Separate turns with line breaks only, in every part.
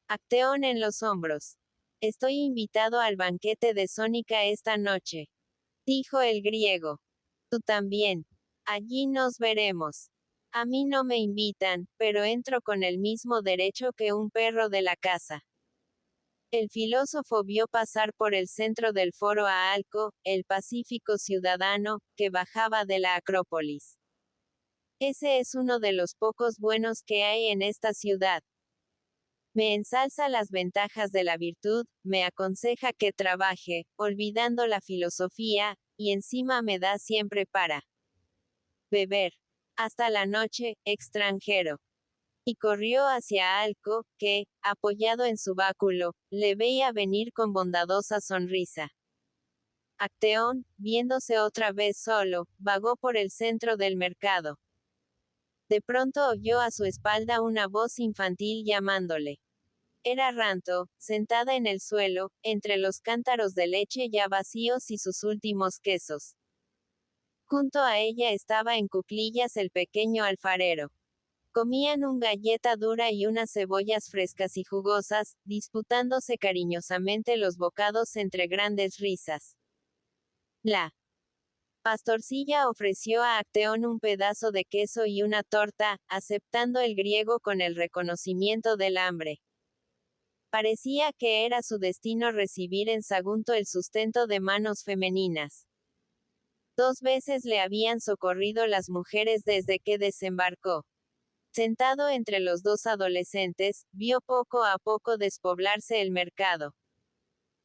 Acteón en los hombros. Estoy invitado al banquete de Sónica esta noche, dijo el griego. Tú también. Allí nos veremos. A mí no me invitan, pero entro con el mismo derecho que un perro de la casa. El filósofo vio pasar por el centro del foro a Alco, el pacífico ciudadano, que bajaba de la Acrópolis. Ese es uno de los pocos buenos que hay en esta ciudad. Me ensalza las ventajas de la virtud, me aconseja que trabaje, olvidando la filosofía, y encima me da siempre para beber. Hasta la noche, extranjero. Y corrió hacia Alco, que, apoyado en su báculo, le veía venir con bondadosa sonrisa. Acteón, viéndose otra vez solo, vagó por el centro del mercado. De pronto oyó a su espalda una voz infantil llamándole. Era Ranto, sentada en el suelo, entre los cántaros de leche ya vacíos y sus últimos quesos. Junto a ella estaba en cuclillas el pequeño alfarero. Comían una galleta dura y unas cebollas frescas y jugosas, disputándose cariñosamente los bocados entre grandes risas. La pastorcilla ofreció a Acteón un pedazo de queso y una torta, aceptando el griego con el reconocimiento del hambre. Parecía que era su destino recibir en Sagunto el sustento de manos femeninas. 2 veces le habían socorrido las mujeres desde que desembarcó. Sentado entre los 2 adolescentes, vio poco a poco despoblarse el mercado.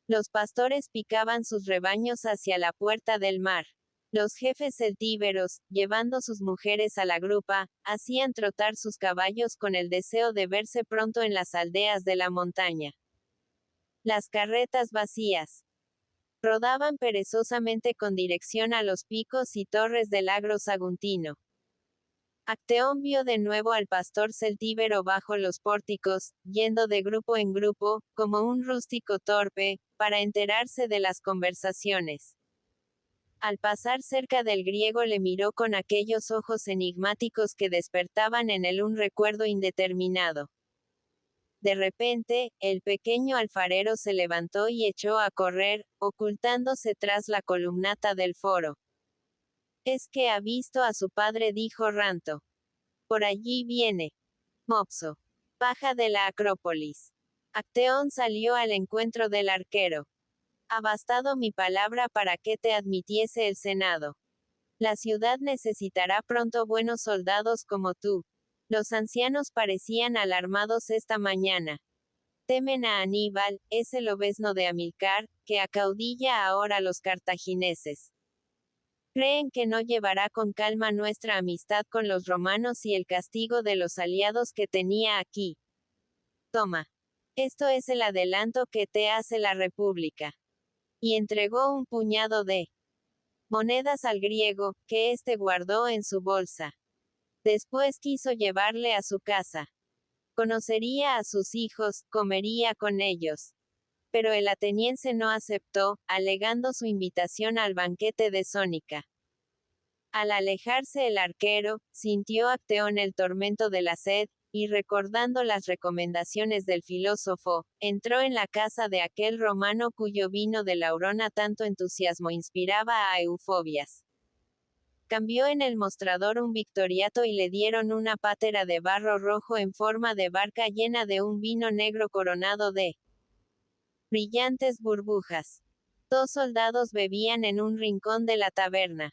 Los pastores picaban sus rebaños hacia la puerta del mar. Los jefes celtíberos, llevando sus mujeres a la grupa, hacían trotar sus caballos con el deseo de verse pronto en las aldeas de la montaña. Las carretas vacías rodaban perezosamente con dirección a los picos y torres del agro saguntino. Acteón vio de nuevo al pastor celtíbero bajo los pórticos, yendo de grupo en grupo, como un rústico torpe, para enterarse de las conversaciones. Al pasar cerca del griego le miró con aquellos ojos enigmáticos que despertaban en él un recuerdo indeterminado. De repente, el pequeño alfarero se levantó y echó a correr, ocultándose tras la columnata del foro. Es que ha visto a su padre, dijo Ranto. Por allí viene. Mopso. Baja de la Acrópolis. Acteón salió al encuentro del arquero. Ha bastado mi palabra para que te admitiese el Senado. La ciudad necesitará pronto buenos soldados como tú. Los ancianos parecían alarmados esta mañana. Temen a Aníbal, ese lobezno de Amílcar, que acaudilla ahora a los cartagineses. Creen que no llevará con calma nuestra amistad con los romanos y el castigo de los aliados que tenía aquí. Toma. Esto es el adelanto que te hace la República. Y entregó un puñado de monedas al griego, que éste guardó en su bolsa. Después quiso llevarle a su casa. Conocería a sus hijos, comería con ellos. Pero el ateniense no aceptó, alegando su invitación al banquete de Sónica. Al alejarse el arquero, sintió Acteón el tormento de la sed, y recordando las recomendaciones del filósofo, entró en la casa de aquel romano cuyo vino de Laurona tanto entusiasmo inspiraba a Eufobias. Cambió en el mostrador un victoriato y le dieron una pátera de barro rojo en forma de barca llena de un vino negro coronado de brillantes burbujas. 2 soldados bebían en un rincón de la taberna.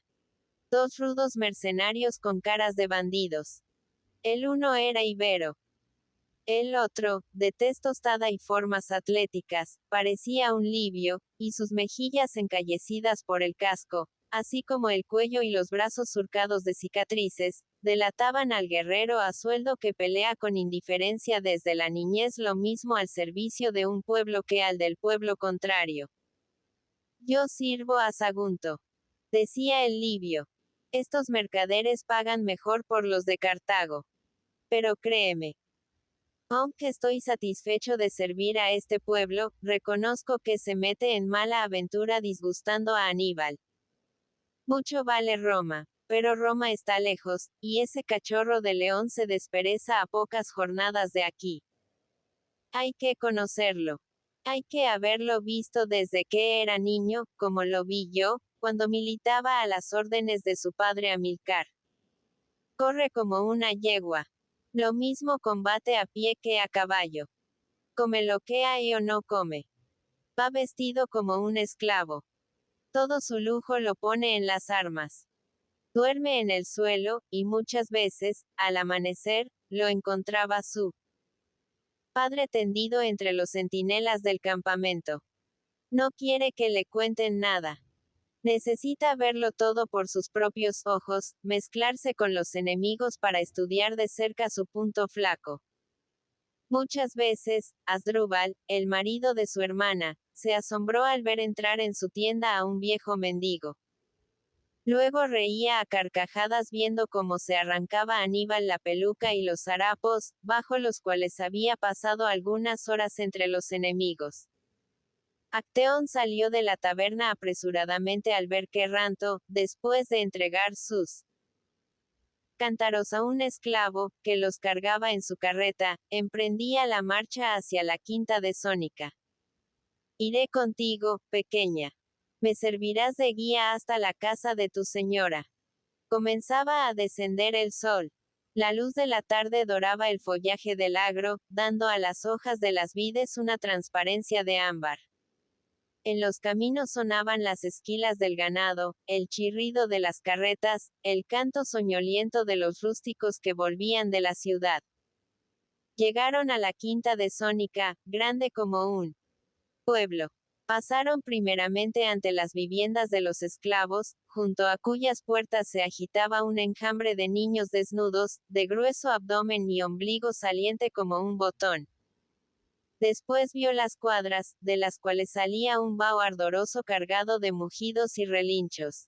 2 rudos mercenarios con caras de bandidos. El uno era ibero. El otro, de tez tostada y formas atléticas, parecía un libio, y sus mejillas encallecidas por el casco, así como el cuello y los brazos surcados de cicatrices, delataban al guerrero a sueldo que pelea con indiferencia desde la niñez lo mismo al servicio de un pueblo que al del pueblo contrario. Yo sirvo a Sagunto, decía el libio. Estos mercaderes pagan mejor por los de Cartago. Pero créeme. Aunque estoy satisfecho de servir a este pueblo, reconozco que se mete en mala aventura disgustando a Aníbal. Mucho vale Roma, pero Roma está lejos, y ese cachorro de león se despereza a pocas jornadas de aquí. Hay que conocerlo. Hay que haberlo visto desde que era niño, como lo vi yo, cuando militaba a las órdenes de su padre Amílcar. Corre como una yegua. Lo mismo combate a pie que a caballo. Come lo que hay o no come. Va vestido como un esclavo. Todo su lujo lo pone en las armas. Duerme en el suelo, y muchas veces, al amanecer, lo encontraba su padre tendido entre los centinelas del campamento. No quiere que le cuenten nada. Necesita verlo todo por sus propios ojos, mezclarse con los enemigos para estudiar de cerca su punto flaco. Muchas veces, Asdrúbal, el marido de su hermana, se asombró al ver entrar en su tienda a un viejo mendigo. Luego reía a carcajadas viendo cómo se arrancaba Aníbal la peluca y los harapos, bajo los cuales había pasado algunas horas entre los enemigos. Acteón salió de la taberna apresuradamente al ver que Ranto, después de entregar sus cántaros a un esclavo, que los cargaba en su carreta, emprendía la marcha hacia la quinta de Sónica. Iré contigo, pequeña. Me servirás de guía hasta la casa de tu señora. Comenzaba a descender el sol. La luz de la tarde doraba el follaje del agro, dando a las hojas de las vides una transparencia de ámbar. En los caminos sonaban las esquilas del ganado, el chirrido de las carretas, el canto soñoliento de los rústicos que volvían de la ciudad. Llegaron a la quinta de Sónica, grande como un pueblo. Pasaron primeramente ante las viviendas de los esclavos, junto a cuyas puertas se agitaba un enjambre de niños desnudos, de grueso abdomen y ombligo saliente como un botón. Después vio las cuadras, de las cuales salía un vaho ardoroso cargado de mugidos y relinchos.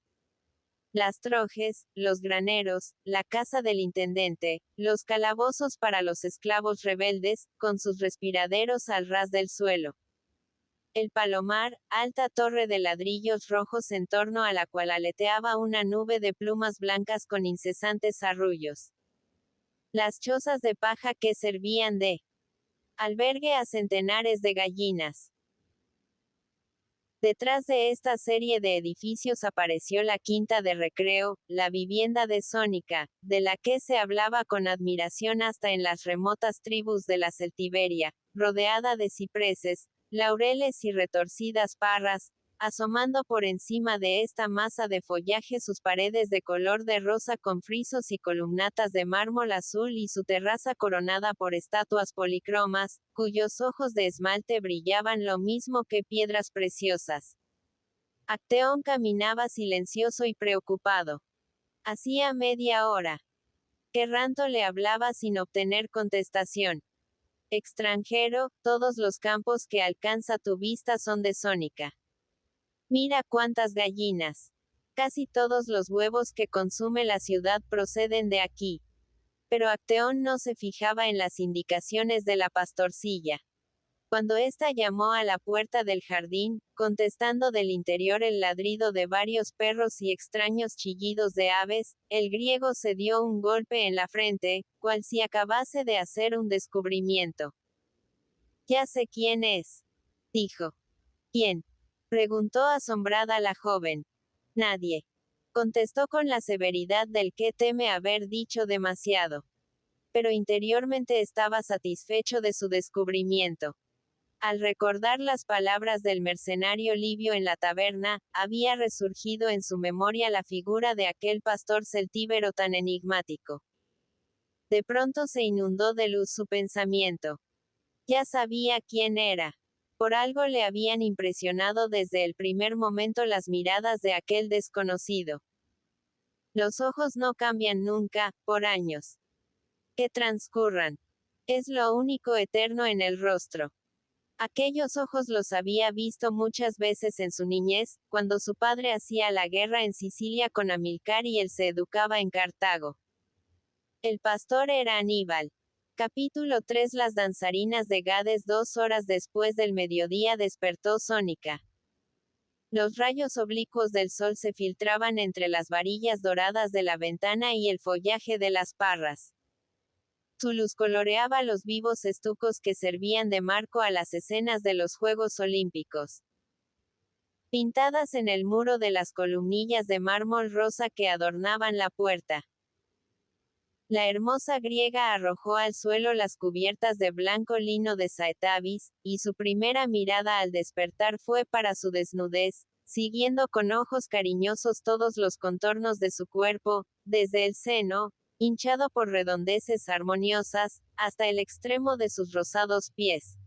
Las trojes, los graneros, la casa del intendente, los calabozos para los esclavos rebeldes, con sus respiraderos al ras del suelo. El palomar, alta torre de ladrillos rojos en torno a la cual aleteaba una nube de plumas blancas con incesantes arrullos. Las chozas de paja que servían de albergue a centenares de gallinas. Detrás de esta serie de edificios apareció la quinta de recreo, la vivienda de Sónica, de la que se hablaba con admiración hasta en las remotas tribus de la Celtiberia, rodeada de cipreses, laureles y retorcidas parras, asomando por encima de esta masa de follaje sus paredes de color de rosa con frisos y columnatas de mármol azul y su terraza coronada por estatuas policromas, cuyos ojos de esmalte brillaban lo mismo que piedras preciosas. Acteón caminaba silencioso y preocupado. Hacía media hora que Ranto le hablaba sin obtener contestación. Extranjero, todos los campos que alcanza tu vista son de Sónica. Mira cuántas gallinas. Casi todos los huevos que consume la ciudad proceden de aquí. Pero Acteón no se fijaba en las indicaciones de la pastorcilla. Cuando ésta llamó a la puerta del jardín, contestando del interior el ladrido de varios perros y extraños chillidos de aves, el griego se dio un golpe en la frente, cual si acabase de hacer un descubrimiento. Ya sé quién es, dijo. ¿Quién? Preguntó asombrada la joven. Nadie. Contestó con la severidad del que teme haber dicho demasiado. Pero interiormente estaba satisfecho de su descubrimiento. Al recordar las palabras del mercenario Livio en la taberna, había resurgido en su memoria la figura de aquel pastor celtíbero tan enigmático. De pronto se inundó de luz su pensamiento. Ya sabía quién era. Por algo le habían impresionado desde el primer momento las miradas de aquel desconocido. Los ojos no cambian nunca, por años que transcurran. Es lo único eterno en el rostro. Aquellos ojos los había visto muchas veces en su niñez, cuando su padre hacía la guerra en Sicilia con Amílcar y él se educaba en Cartago. El pastor era Aníbal. Capítulo 3. Las danzarinas de Gades. 2 horas después del mediodía despertó Sónica. Los rayos oblicuos del sol se filtraban entre las varillas doradas de la ventana y el follaje de las parras. Su luz coloreaba los vivos estucos que servían de marco a las escenas de los Juegos Olímpicos. Pintadas en el muro de las columnillas de mármol rosa que adornaban la puerta. La hermosa griega arrojó al suelo las cubiertas de blanco lino de Saetavis, y su primera mirada al despertar fue para su desnudez, siguiendo con ojos cariñosos todos los contornos de su cuerpo, desde el seno, hinchado por redondeces armoniosas, hasta el extremo de sus rosados pies.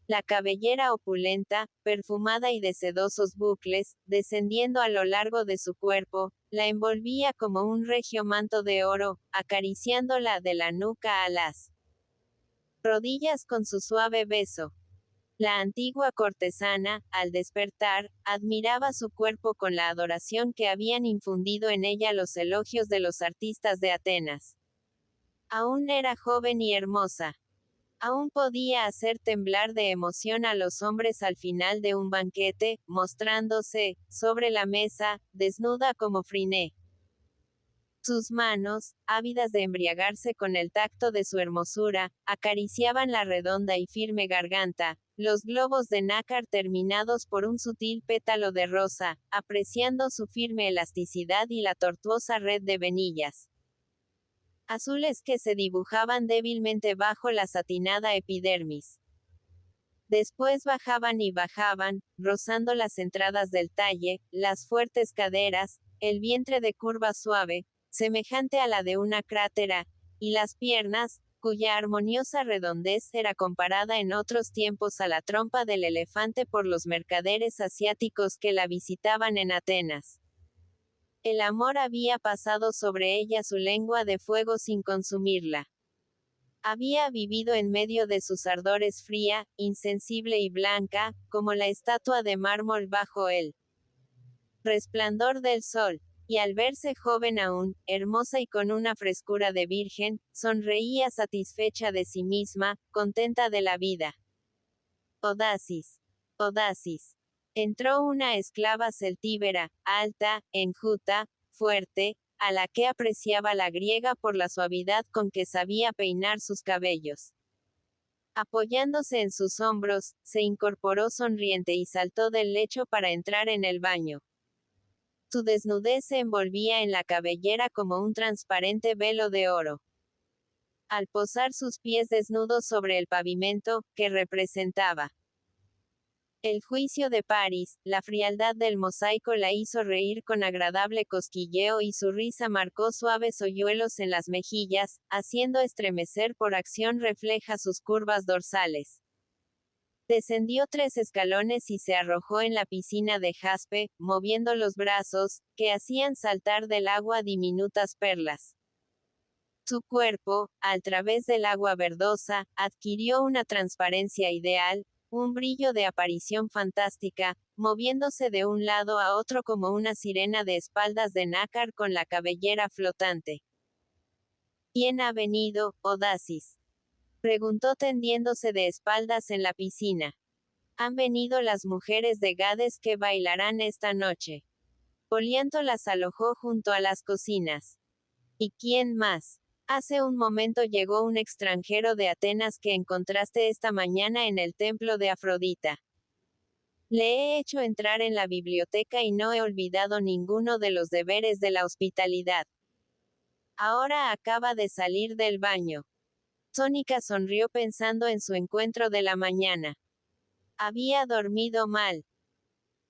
La cabellera opulenta, perfumada y de sedosos bucles, descendiendo a lo largo de su cuerpo, la envolvía como un regio manto de oro, acariciándola de la nuca a las rodillas con su suave beso. La antigua cortesana, al despertar, admiraba su cuerpo con la adoración que habían infundido en ella los elogios de los artistas de Atenas. Aún era joven y hermosa. Aún podía hacer temblar de emoción a los hombres al final de un banquete, mostrándose, sobre la mesa, desnuda como Friné. Sus manos, ávidas de embriagarse con el tacto de su hermosura, acariciaban la redonda y firme garganta, los globos de nácar terminados por un sutil pétalo de rosa, apreciando su firme elasticidad y la tortuosa red de venillas azules que se dibujaban débilmente bajo la satinada epidermis. Después bajaban y bajaban, rozando las entradas del talle, las fuertes caderas, el vientre de curva suave, semejante a la de una crátera, y las piernas, cuya armoniosa redondez era comparada en otros tiempos a la trompa del elefante por los mercaderes asiáticos que la visitaban en Atenas. El amor había pasado sobre ella su lengua de fuego sin consumirla. Había vivido en medio de sus ardores fría, insensible y blanca, como la estatua de mármol bajo el resplandor del sol, y al verse joven aún, hermosa y con una frescura de virgen, sonreía satisfecha de sí misma, contenta de la vida. Odasis. Odasis. Entró una esclava celtíbera, alta, enjuta, fuerte, a la que apreciaba la griega por la suavidad con que sabía peinar sus cabellos. Apoyándose en sus hombros, se incorporó sonriente y saltó del lecho para entrar en el baño. Su desnudez se envolvía en la cabellera como un transparente velo de oro. Al posar sus pies desnudos sobre el pavimento, que representaba el juicio de París, la frialdad del mosaico la hizo reír con agradable cosquilleo y su risa marcó suaves hoyuelos en las mejillas, haciendo estremecer por acción refleja sus curvas dorsales. Descendió 3 escalones y se arrojó en la piscina de jaspe, moviendo los brazos, que hacían saltar del agua diminutas perlas. Su cuerpo, al través del agua verdosa, adquirió una transparencia ideal, un brillo de aparición fantástica, moviéndose de un lado a otro como una sirena de espaldas de nácar con la cabellera flotante. ¿Quién ha venido, Odasis? Preguntó tendiéndose de espaldas en la piscina. Han venido las mujeres de Gades que bailarán esta noche. Polianto las alojó junto a las cocinas. ¿Y quién más? Hace un momento llegó un extranjero de Atenas que encontraste esta mañana en el templo de Afrodita. Le he hecho entrar en la biblioteca y no he olvidado ninguno de los deberes de la hospitalidad. Ahora acaba de salir del baño. Sónica sonrió pensando en su encuentro de la mañana. Había dormido mal.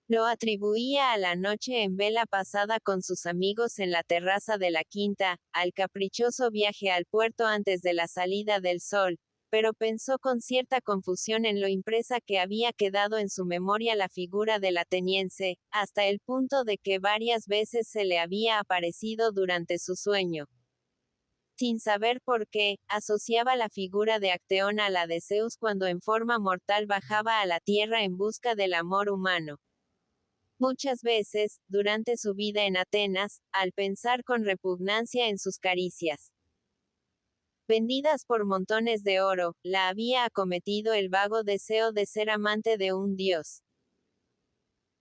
Lo atribuía a la noche en vela pasada con sus amigos en la terraza de la quinta, al caprichoso viaje al puerto antes de la salida del sol, pero pensó con cierta confusión en lo impresa que había quedado en su memoria la figura del ateniense, hasta el punto de que varias veces se le había aparecido durante su sueño. Sin saber por qué, asociaba la figura de Acteón a la de Zeus cuando en forma mortal bajaba a la tierra en busca del amor humano. Muchas veces, durante su vida en Atenas, al pensar con repugnancia en sus caricias vendidas por montones de oro, la había acometido el vago deseo de ser amante de un dios.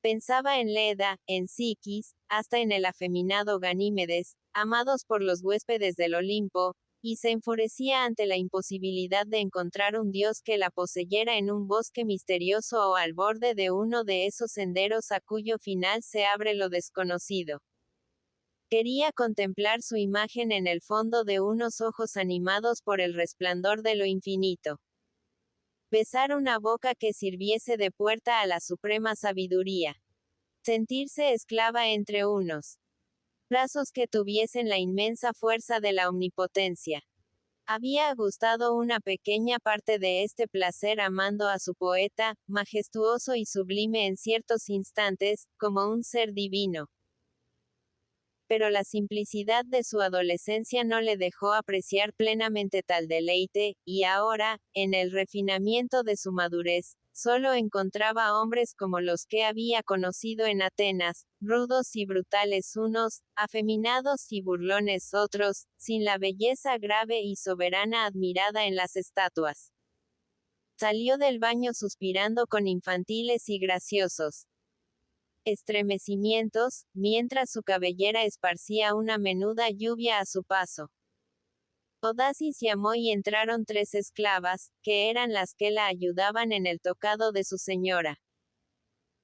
Pensaba en Leda, en Psiquis, hasta en el afeminado Ganímedes, amados por los huéspedes del Olimpo, y se enfurecía ante la imposibilidad de encontrar un dios que la poseyera en un bosque misterioso o al borde de uno de esos senderos a cuyo final se abre lo desconocido. Quería contemplar su imagen en el fondo de unos ojos animados por el resplandor de lo infinito. Besar una boca que sirviese de puerta a la suprema sabiduría. Sentirse esclava entre unos brazos que tuviesen la inmensa fuerza de la omnipotencia. Había gustado una pequeña parte de este placer amando a su poeta, majestuoso y sublime en ciertos instantes, como un ser divino. Pero la simplicidad de su adolescencia no le dejó apreciar plenamente tal deleite, y ahora, en el refinamiento de su madurez, solo encontraba hombres como los que había conocido en Atenas, rudos y brutales unos, afeminados y burlones otros, sin la belleza grave y soberana admirada en las estatuas. Salió del baño suspirando con infantiles y graciosos estremecimientos, mientras su cabellera esparcía una menuda lluvia a su paso. Odasis llamó y entraron 3 esclavas, que eran las que la ayudaban en el tocado de su señora.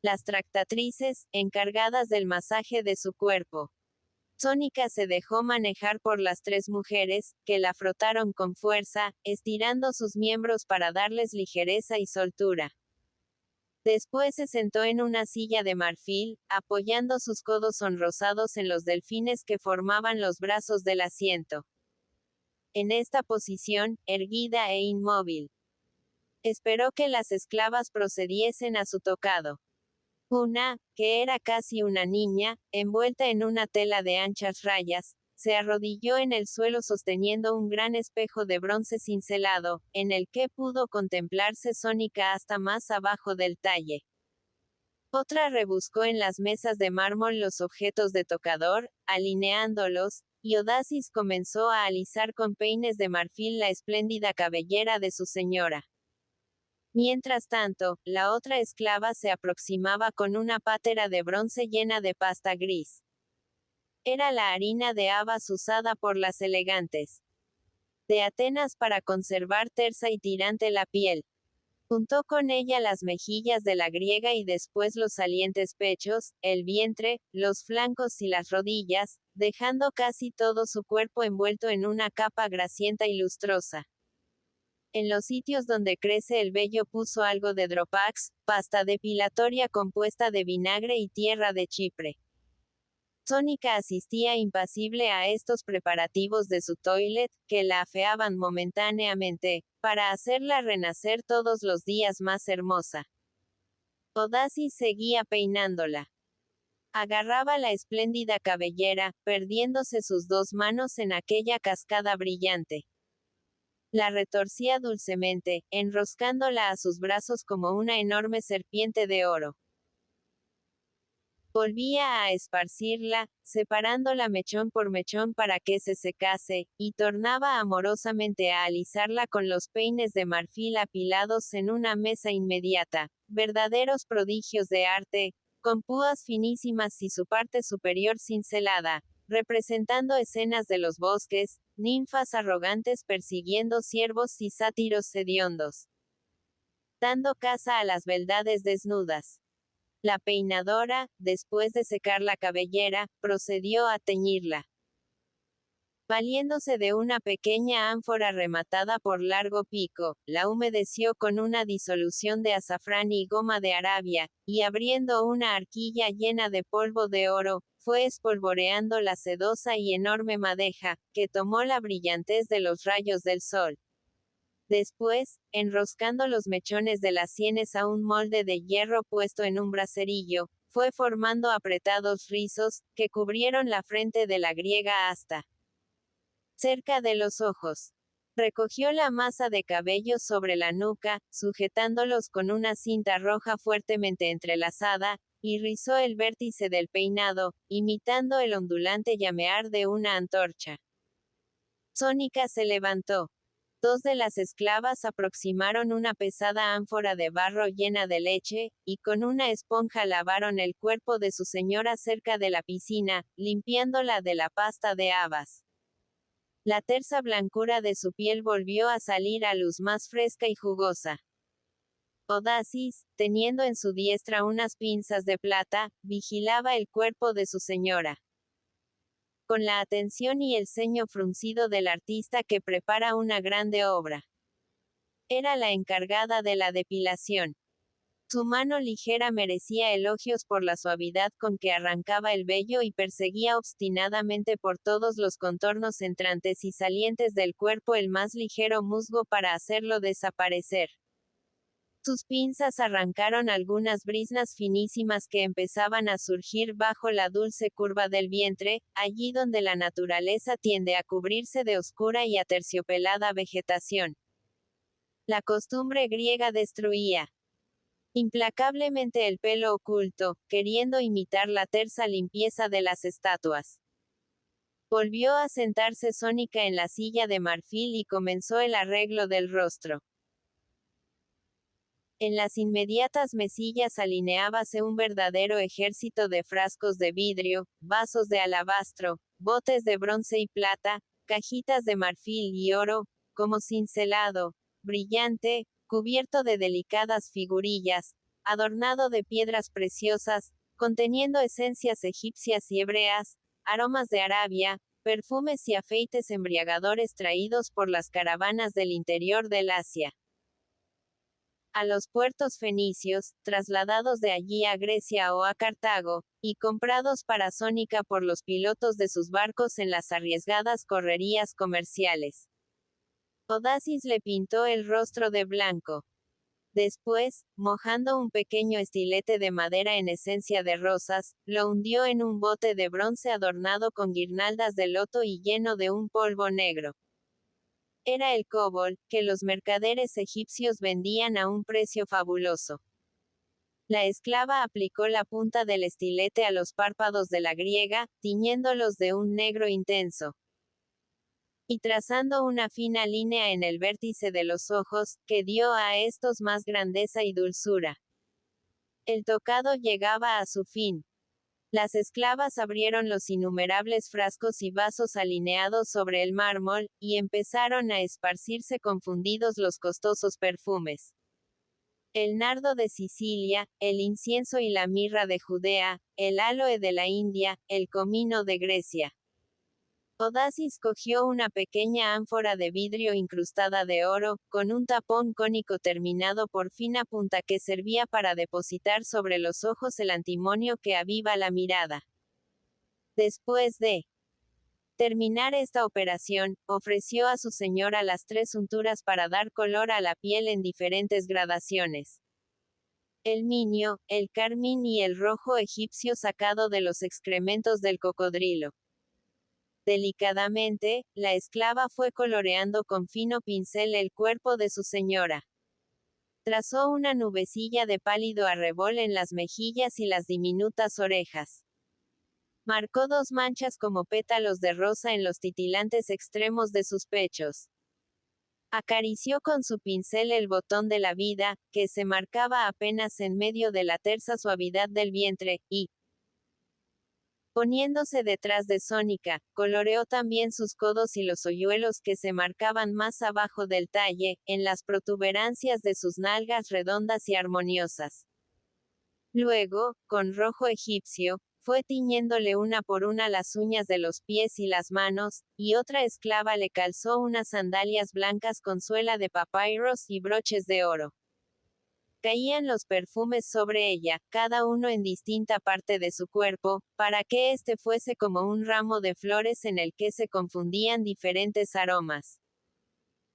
Las tractatrices, encargadas del masaje de su cuerpo. Sónica se dejó manejar por las 3 mujeres, que la frotaron con fuerza, estirando sus miembros para darles ligereza y soltura. Después se sentó en una silla de marfil, apoyando sus codos sonrosados en los delfines que formaban los brazos del asiento. En esta posición, erguida e inmóvil, esperó que las esclavas procediesen a su tocado. Una, que era casi una niña, envuelta en una tela de anchas rayas, se arrodilló en el suelo sosteniendo un gran espejo de bronce cincelado, en el que pudo contemplarse Sónica hasta más abajo del talle. Otra rebuscó en las mesas de mármol los objetos de tocador, alineándolos, y Odasis comenzó a alisar con peines de marfil la espléndida cabellera de su señora. Mientras tanto, la otra esclava se aproximaba con una pátera de bronce llena de pasta gris. Era la harina de habas usada por las elegantes de Atenas para conservar tersa y tirante la piel. Untó con ella las mejillas de la griega y después los salientes pechos, el vientre, los flancos y las rodillas, dejando casi todo su cuerpo envuelto en una capa grasienta y lustrosa. En los sitios donde crece el vello puso algo de dropax, pasta depilatoria compuesta de vinagre y tierra de Chipre. Sónica asistía impasible a estos preparativos de su toilet, que la afeaban momentáneamente, para hacerla renacer todos los días más hermosa. Odasis seguía peinándola. Agarraba la espléndida cabellera, perdiéndose sus 2 manos en aquella cascada brillante. La retorcía dulcemente, enroscándola a sus brazos como una enorme serpiente de oro. Volvía a esparcirla, separándola mechón por mechón para que se secase, y tornaba amorosamente a alisarla con los peines de marfil apilados en una mesa inmediata, verdaderos prodigios de arte, con púas finísimas y su parte superior cincelada, representando escenas de los bosques, ninfas arrogantes persiguiendo ciervos y sátiros hediondos, dando caza a las beldades desnudas. La peinadora, después de secar la cabellera, procedió a teñirla. Valiéndose de una pequeña ánfora rematada por largo pico, la humedeció con una disolución de azafrán y goma de Arabia, y abriendo una arquilla llena de polvo de oro, fue espolvoreando la sedosa y enorme madeja, que tomó la brillantez de los rayos del sol. Después, enroscando los mechones de las sienes a un molde de hierro puesto en un braserillo, fue formando apretados rizos, que cubrieron la frente de la griega hasta cerca de los ojos. Recogió la masa de cabello sobre la nuca, sujetándolos con una cinta roja fuertemente entrelazada, y rizó el vértice del peinado, imitando el ondulante llamear de una antorcha. Sónica se levantó. 2 de las esclavas aproximaron una pesada ánfora de barro llena de leche, y con una esponja lavaron el cuerpo de su señora cerca de la piscina, limpiándola de la pasta de habas. La tersa blancura de su piel volvió a salir a luz más fresca y jugosa. Odasis, teniendo en su diestra unas pinzas de plata, vigilaba el cuerpo de su señora. Con la atención y el ceño fruncido del artista que prepara una grande obra. Era la encargada de la depilación. Su mano ligera merecía elogios por la suavidad con que arrancaba el vello y perseguía obstinadamente por todos los contornos entrantes y salientes del cuerpo el más ligero musgo para hacerlo desaparecer. Sus pinzas arrancaron algunas briznas finísimas que empezaban a surgir bajo la dulce curva del vientre, allí donde la naturaleza tiende a cubrirse de oscura y aterciopelada vegetación. La costumbre griega destruía implacablemente el pelo oculto, queriendo imitar la tersa limpieza de las estatuas. Volvió a sentarse Sónica en la silla de marfil y comenzó el arreglo del rostro. En las inmediatas mesillas alineábase un verdadero ejército de frascos de vidrio, vasos de alabastro, botes de bronce y plata, cajitas de marfil y oro, como cincelado, brillante, cubierto de delicadas figurillas, adornado de piedras preciosas, conteniendo esencias egipcias y hebreas, aromas de Arabia, perfumes y afeites embriagadores traídos por las caravanas del interior del Asia. A los puertos fenicios, trasladados de allí a Grecia o a Cartago, y comprados para Sónica por los pilotos de sus barcos en las arriesgadas correrías comerciales. Odasis le pintó el rostro de blanco. Después, mojando un pequeño estilete de madera en esencia de rosas, lo hundió en un bote de bronce adornado con guirnaldas de loto y lleno de un polvo negro. Era el cobol, que los mercaderes egipcios vendían a un precio fabuloso. La esclava aplicó la punta del estilete a los párpados de la griega, tiñéndolos de un negro intenso. Y trazando una fina línea en el vértice de los ojos, que dio a estos más grandeza y dulzura. El tocado llegaba a su fin. Las esclavas abrieron los innumerables frascos y vasos alineados sobre el mármol, y empezaron a esparcirse confundidos los costosos perfumes. El nardo de Sicilia, el incienso y la mirra de Judea, el áloe de la India, el comino de Grecia. Odasis cogió una pequeña ánfora de vidrio incrustada de oro, con un tapón cónico terminado por fina punta que servía para depositar sobre los ojos el antimonio que aviva la mirada. Después de terminar esta operación, ofreció a su señora las 3 unturas para dar color a la piel en diferentes gradaciones. El minio, el carmín y el rojo egipcio sacado de los excrementos del cocodrilo. Delicadamente, la esclava fue coloreando con fino pincel el cuerpo de su señora. Trazó una nubecilla de pálido arrebol en las mejillas y las diminutas orejas. Marcó 2 manchas como pétalos de rosa en los titilantes extremos de sus pechos. Acarició con su pincel el botón de la vida, que se marcaba apenas en medio de la tersa suavidad del vientre, y, poniéndose detrás de Sónica, coloreó también sus codos y los hoyuelos que se marcaban más abajo del talle, en las protuberancias de sus nalgas redondas y armoniosas. Luego, con rojo egipcio, fue tiñéndole una por una las uñas de los pies y las manos, y otra esclava le calzó unas sandalias blancas con suela de papyrus y broches de oro. Caían los perfumes sobre ella, cada uno en distinta parte de su cuerpo, para que éste fuese como un ramo de flores en el que se confundían diferentes aromas.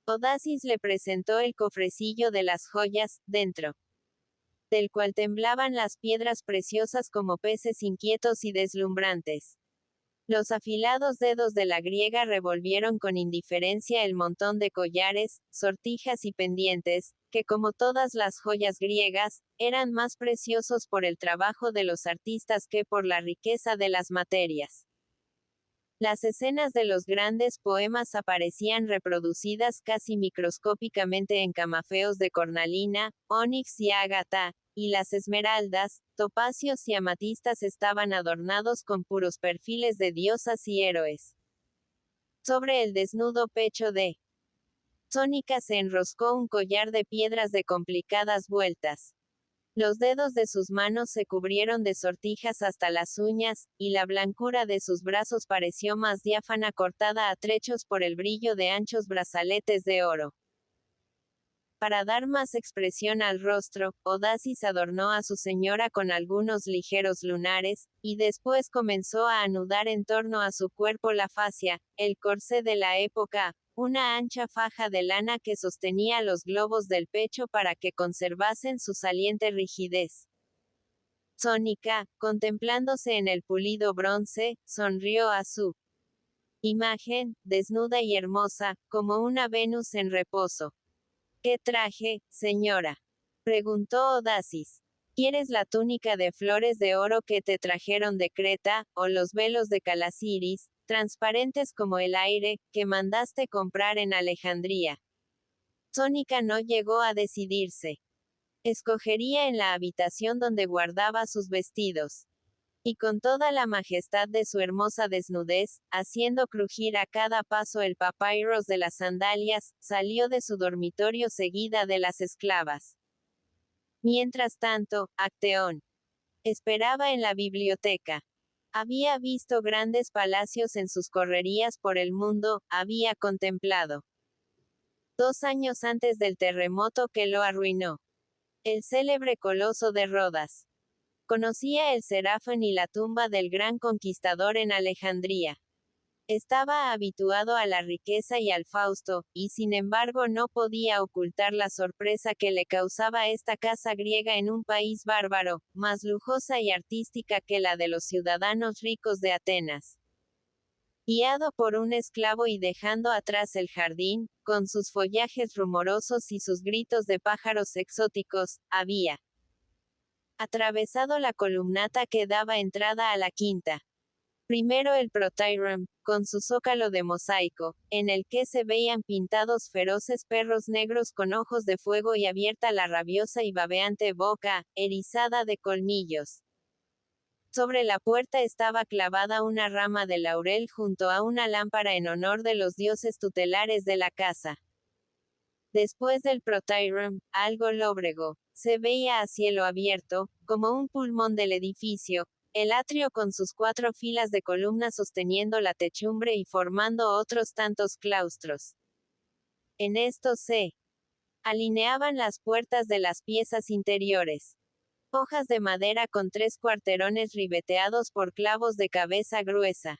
Odasis le presentó el cofrecillo de las joyas, dentro del cual temblaban las piedras preciosas como peces inquietos y deslumbrantes. Los afilados dedos de la griega revolvieron con indiferencia el montón de collares, sortijas y pendientes, que como todas las joyas griegas, eran más preciosos por el trabajo de los artistas que por la riqueza de las materias. Las escenas de los grandes poemas aparecían reproducidas casi microscópicamente en camafeos de cornalina, ónix y ágata, y las esmeraldas, topacios y amatistas estaban adornados con puros perfiles de diosas y héroes. Sobre el desnudo pecho de Sónica se enroscó un collar de piedras de complicadas vueltas. Los dedos de sus manos se cubrieron de sortijas hasta las uñas, y la blancura de sus brazos pareció más diáfana cortada a trechos por el brillo de anchos brazaletes de oro. Para dar más expresión al rostro, Odasis adornó a su señora con algunos ligeros lunares, y después comenzó a anudar en torno a su cuerpo la fascia, el corsé de la época, una ancha faja de lana que sostenía los globos del pecho para que conservasen su saliente rigidez. Sónica, contemplándose en el pulido bronce, sonrió a su imagen, desnuda y hermosa, como una Venus en reposo. ¿Qué traje, señora?, preguntó Odasis. ¿Quieres la túnica de flores de oro que te trajeron de Creta, o los velos de Calasiris, transparentes como el aire, que mandaste comprar en Alejandría? Sónica no llegó a decidirse. Escogería en la habitación donde guardaba sus vestidos. Y con toda la majestad de su hermosa desnudez, haciendo crujir a cada paso el papyrus de las sandalias, salió de su dormitorio seguida de las esclavas. Mientras tanto, Acteón esperaba en la biblioteca. Había visto grandes palacios en sus correrías por el mundo, había contemplado 2 años antes del terremoto que lo arruinó el célebre coloso de Rodas. Conocía el Serafón y la tumba del gran conquistador en Alejandría. Estaba habituado a la riqueza y al fausto, y sin embargo no podía ocultar la sorpresa que le causaba esta casa griega en un país bárbaro, más lujosa y artística que la de los ciudadanos ricos de Atenas. Guiado por un esclavo y dejando atrás el jardín, con sus follajes rumorosos y sus gritos de pájaros exóticos, había atravesado la columnata que daba entrada a la quinta. Primero el Protyrum, con su zócalo de mosaico, en el que se veían pintados feroces perros negros con ojos de fuego y abierta la rabiosa y babeante boca, erizada de colmillos. Sobre la puerta estaba clavada una rama de laurel junto a una lámpara en honor de los dioses tutelares de la casa. Después del Protyrum, algo lóbrego, se veía a cielo abierto, como un pulmón del edificio, el atrio con sus 4 filas de columnas sosteniendo la techumbre y formando otros tantos claustros. En estos se alineaban las puertas de las piezas interiores. Hojas de madera con 3 cuarterones ribeteados por clavos de cabeza gruesa.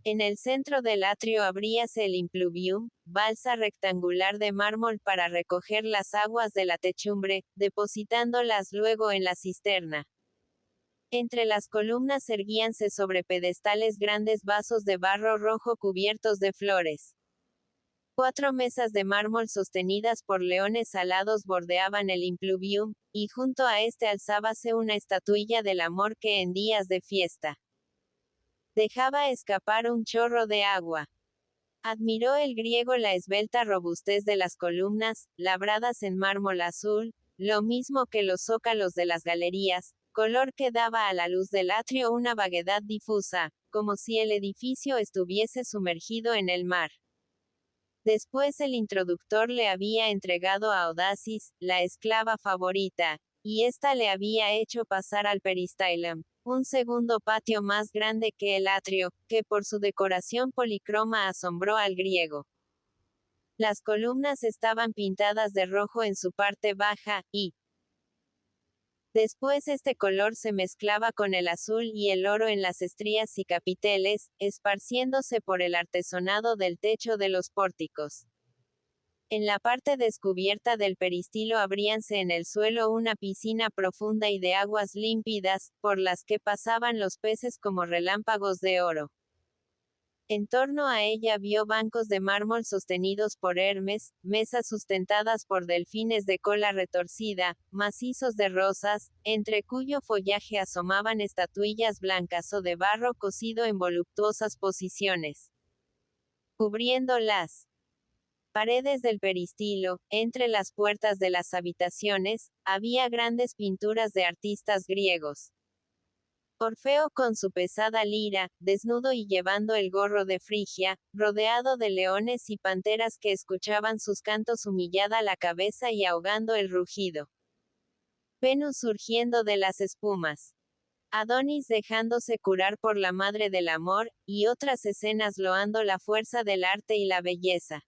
En el centro del atrio abríase el impluvium, balsa rectangular de mármol para recoger las aguas de la techumbre, depositándolas luego en la cisterna. Entre las columnas erguíanse sobre pedestales grandes vasos de barro rojo cubiertos de flores. 4 mesas de mármol sostenidas por leones alados bordeaban el impluvium, y junto a este alzábase una estatuilla del amor que en días de fiesta dejaba escapar un chorro de agua. Admiró el griego la esbelta robustez de las columnas, labradas en mármol azul, lo mismo que los zócalos de las galerías, color que daba a la luz del atrio una vaguedad difusa, como si el edificio estuviese sumergido en el mar. Después el introductor le había entregado a Odasis, la esclava favorita, y ésta le había hecho pasar al peristylum, un segundo patio más grande que el atrio, que por su decoración policroma asombró al griego. Las columnas estaban pintadas de rojo en su parte baja, y después este color se mezclaba con el azul y el oro en las estrías y capiteles, esparciéndose por el artesonado del techo de los pórticos. En la parte descubierta del peristilo abríanse en el suelo una piscina profunda y de aguas límpidas, por las que pasaban los peces como relámpagos de oro. En torno a ella vio bancos de mármol sostenidos por Hermes, mesas sustentadas por delfines de cola retorcida, macizos de rosas, entre cuyo follaje asomaban estatuillas blancas o de barro cocido en voluptuosas posiciones. Cubriendo las paredes del peristilo, entre las puertas de las habitaciones, había grandes pinturas de artistas griegos. Orfeo con su pesada lira, desnudo y llevando el gorro de Frigia, rodeado de leones y panteras que escuchaban sus cantos humillada la cabeza y ahogando el rugido. Venus surgiendo de las espumas. Adonis dejándose curar por la madre del amor, y otras escenas loando la fuerza del arte y la belleza.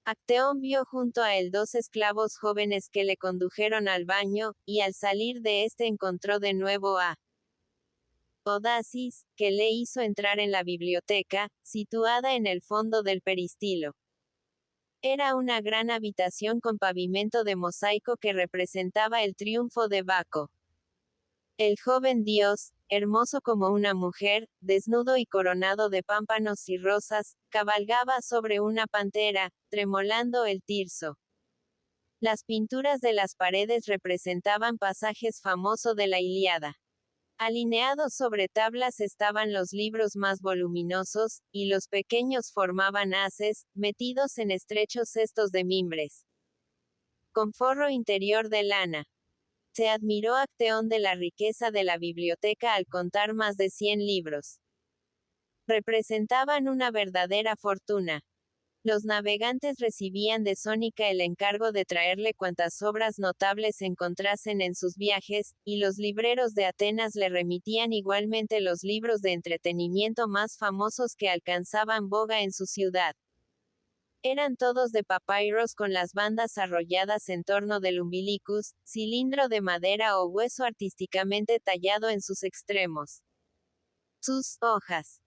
Acteón vio junto a él 2 esclavos jóvenes que le condujeron al baño, y al salir de este encontró de nuevo a Odasis, que le hizo entrar en la biblioteca, situada en el fondo del peristilo. Era una gran habitación con pavimento de mosaico que representaba el triunfo de Baco. El joven dios, hermoso como una mujer, desnudo y coronado de pámpanos y rosas, cabalgaba sobre una pantera, tremolando el tirso. Las pinturas de las paredes representaban pasajes famosos de la Ilíada. Alineados sobre tablas estaban los libros más voluminosos, y los pequeños formaban haces, metidos en estrechos cestos de mimbres. Con forro interior de lana. Se admiró Acteón de la riqueza de la biblioteca al contar más de 100 libros. Representaban una verdadera fortuna. Los navegantes recibían de Sónica el encargo de traerle cuantas obras notables encontrasen en sus viajes, y los libreros de Atenas le remitían igualmente los libros de entretenimiento más famosos que alcanzaban boga en su ciudad. Eran todos de papiros con las bandas arrolladas en torno del umbilicus, cilindro de madera o hueso artísticamente tallado en sus extremos. Sus hojas,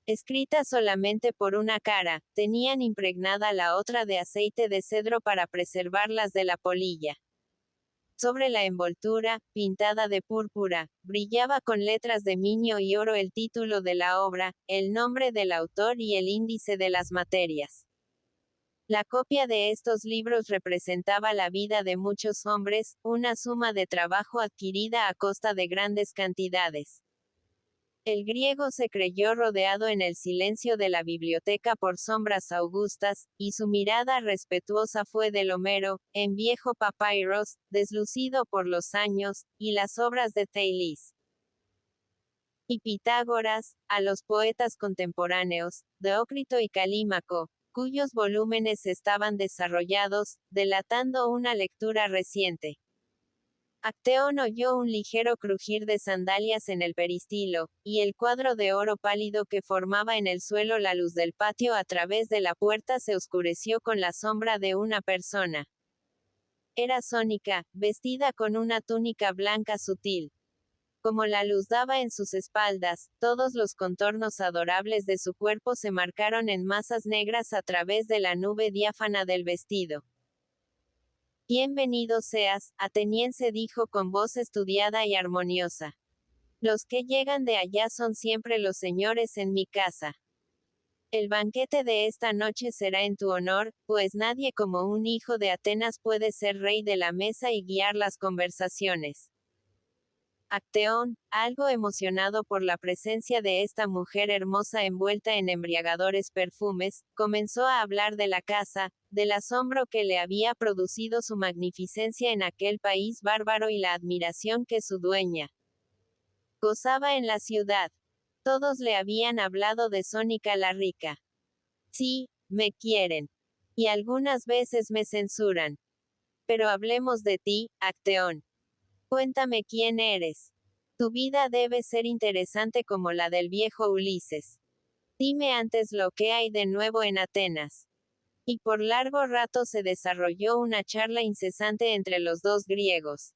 escritas solamente por una cara, tenían impregnada la otra de aceite de cedro para preservarlas de la polilla. Sobre la envoltura, pintada de púrpura, brillaba con letras de miño y oro el título de la obra, el nombre del autor y el índice de las materias. La copia de estos libros representaba la vida de muchos hombres, una suma de trabajo adquirida a costa de grandes cantidades. El griego se creyó rodeado en el silencio de la biblioteca por sombras augustas, y su mirada respetuosa fue del Homero, en viejo papyrus, deslucido por los años, y las obras de Thales y Pitágoras, a los poetas contemporáneos, Deócrito y Calímaco, cuyos volúmenes estaban desarrollados, delatando una lectura reciente. Acteón oyó un ligero crujir de sandalias en el peristilo, y el cuadro de oro pálido que formaba en el suelo la luz del patio a través de la puerta se oscureció con la sombra de una persona. Era Sónica, vestida con una túnica blanca sutil. Como la luz daba en sus espaldas, todos los contornos adorables de su cuerpo se marcaron en masas negras a través de la nube diáfana del vestido. Bienvenido seas, ateniense, dijo con voz estudiada y armoniosa. Los que llegan de allá son siempre los señores en mi casa. El banquete de esta noche será en tu honor, pues nadie como un hijo de Atenas puede ser rey de la mesa y guiar las conversaciones. Acteón, algo emocionado por la presencia de esta mujer hermosa envuelta en embriagadores perfumes, comenzó a hablar de la casa, del asombro que le había producido su magnificencia en aquel país bárbaro y la admiración que su dueña gozaba en la ciudad. Todos le habían hablado de Sónica la rica. Sí, me quieren. Y algunas veces me censuran. Pero hablemos de ti, Acteón. Cuéntame quién eres. Tu vida debe ser interesante como la del viejo Ulises. Dime antes lo que hay de nuevo en Atenas. Y por largo rato se desarrolló una charla incesante entre los dos griegos.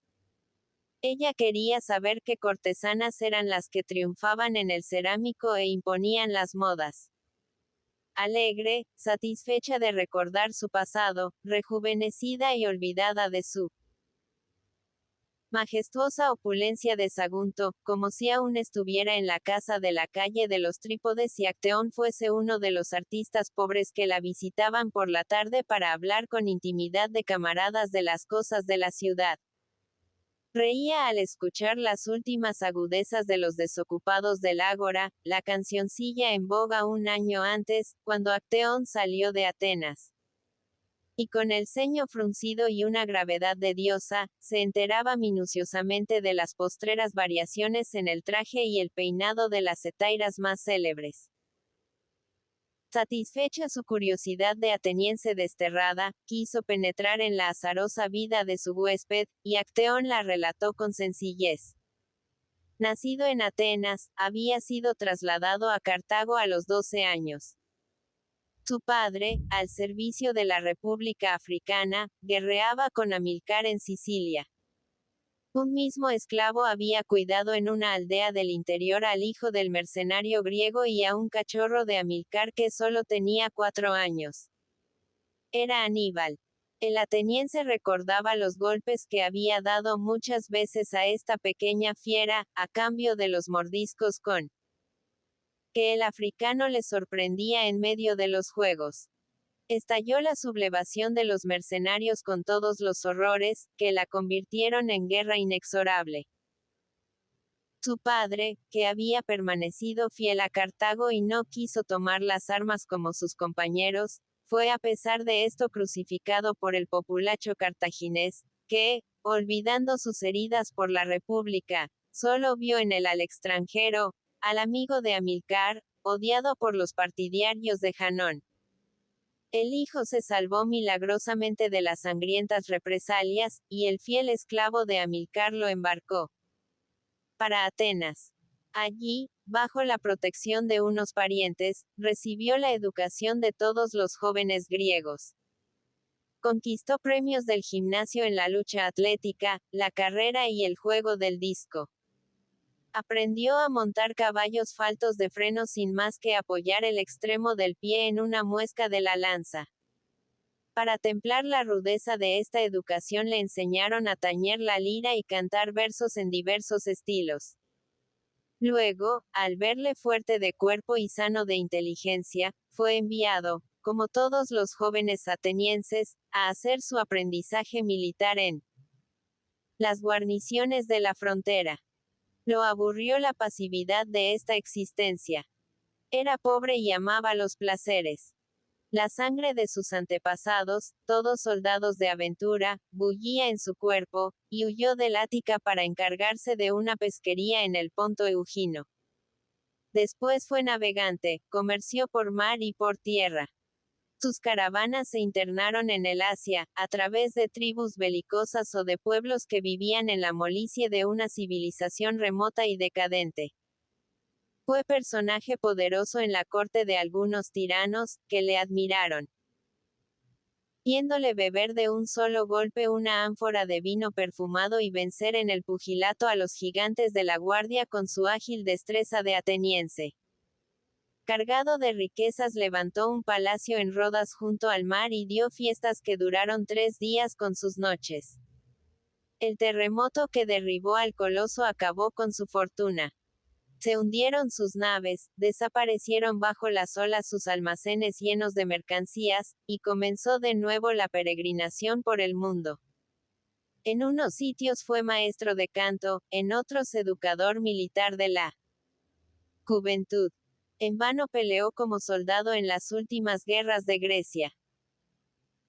Ella quería saber qué cortesanas eran las que triunfaban en el cerámico e imponían las modas. Alegre, satisfecha de recordar su pasado, rejuvenecida y olvidada de su majestuosa opulencia de Sagunto, como si aún estuviera en la casa de la calle de los Trípodes y Acteón fuese uno de los artistas pobres que la visitaban por la tarde para hablar con intimidad de camaradas de las cosas de la ciudad. Reía al escuchar las últimas agudezas de los desocupados del Ágora, la cancioncilla en boga un año antes, cuando Acteón salió de Atenas. y con el ceño fruncido y una gravedad de diosa, se enteraba minuciosamente de las postreras variaciones en el traje y el peinado de las hetairas más célebres. Satisfecha su curiosidad de ateniense desterrada, quiso penetrar en la azarosa vida de su huésped, y Acteón la relató con sencillez. Nacido en Atenas, había sido trasladado a Cartago a los 12 años. Su padre, al servicio de la República Africana, guerreaba con Amílcar en Sicilia. Un mismo esclavo había cuidado en una aldea del interior al hijo del mercenario griego y a un cachorro de Amílcar que solo tenía 4 años. Era Aníbal. El ateniense recordaba los golpes que había dado muchas veces a esta pequeña fiera, a cambio de los mordiscos con que el africano le sorprendía en medio de los juegos. Estalló la sublevación de los mercenarios con todos los horrores, que la convirtieron en guerra inexorable. Su padre, que había permanecido fiel a Cartago y no quiso tomar las armas como sus compañeros, fue a pesar de esto crucificado por el populacho cartaginés, que, olvidando sus heridas por la República, solo vio en él al extranjero, al amigo de Amílcar, odiado por los partidarios de Janón. El hijo se salvó milagrosamente de las sangrientas represalias, y el fiel esclavo de Amílcar lo embarcó para Atenas. Allí, bajo la protección de unos parientes, recibió la educación de todos los jóvenes griegos. Conquistó premios del gimnasio en la lucha atlética, la carrera y el juego del disco. Aprendió a montar caballos faltos de freno sin más que apoyar el extremo del pie en una muesca de la lanza. Para templar la rudeza de esta educación le enseñaron a tañer la lira y cantar versos en diversos estilos. Luego, al verle fuerte de cuerpo y sano de inteligencia, fue enviado, como todos los jóvenes atenienses, a hacer su aprendizaje militar en las guarniciones de la frontera. Lo aburrió la pasividad de esta existencia. Era pobre y amaba los placeres. La sangre de sus antepasados, todos soldados de aventura, bullía en su cuerpo, y huyó del Ática para encargarse de una pesquería en el Ponto Eugino. Después fue navegante, comerció por mar y por tierra. Sus caravanas se internaron en el Asia, a través de tribus belicosas o de pueblos que vivían en la molicie de una civilización remota y decadente. Fue personaje poderoso en la corte de algunos tiranos, que le admiraron. Viéndole beber de un solo golpe una ánfora de vino perfumado y vencer en el pugilato a los gigantes de la guardia con su ágil destreza de ateniense. Cargado de riquezas levantó un palacio en Rodas junto al mar y dio fiestas que duraron 3 días con sus noches. El terremoto que derribó al coloso acabó con su fortuna. Se hundieron sus naves, desaparecieron bajo las olas sus almacenes llenos de mercancías, y comenzó de nuevo la peregrinación por el mundo. En unos sitios fue maestro de canto, en otros educador militar de la juventud. En vano peleó como soldado en las últimas guerras de Grecia.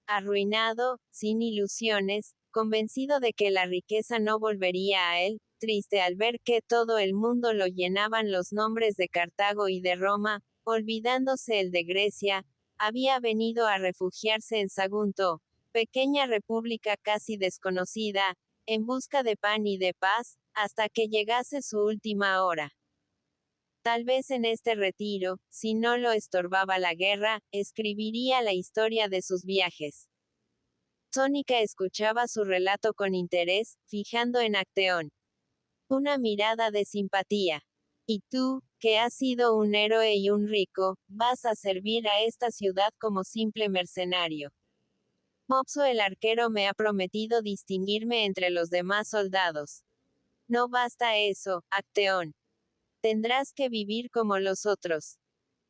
Arruinado, sin ilusiones, convencido de que la riqueza no volvería a él, triste al ver que todo el mundo lo llenaban los nombres de Cartago y de Roma, olvidándose el de Grecia, había venido a refugiarse en Sagunto, pequeña república casi desconocida, en busca de pan y de paz, hasta que llegase su última hora. Tal vez en este retiro, si no lo estorbaba la guerra, escribiría la historia de sus viajes. Sónica escuchaba su relato con interés, fijando en Acteón una mirada de simpatía. Y tú, que has sido un héroe y un rico, vas a servir a esta ciudad como simple mercenario. Mopso el arquero me ha prometido distinguirme entre los demás soldados. No basta eso, Acteón. Tendrás que vivir como los otros.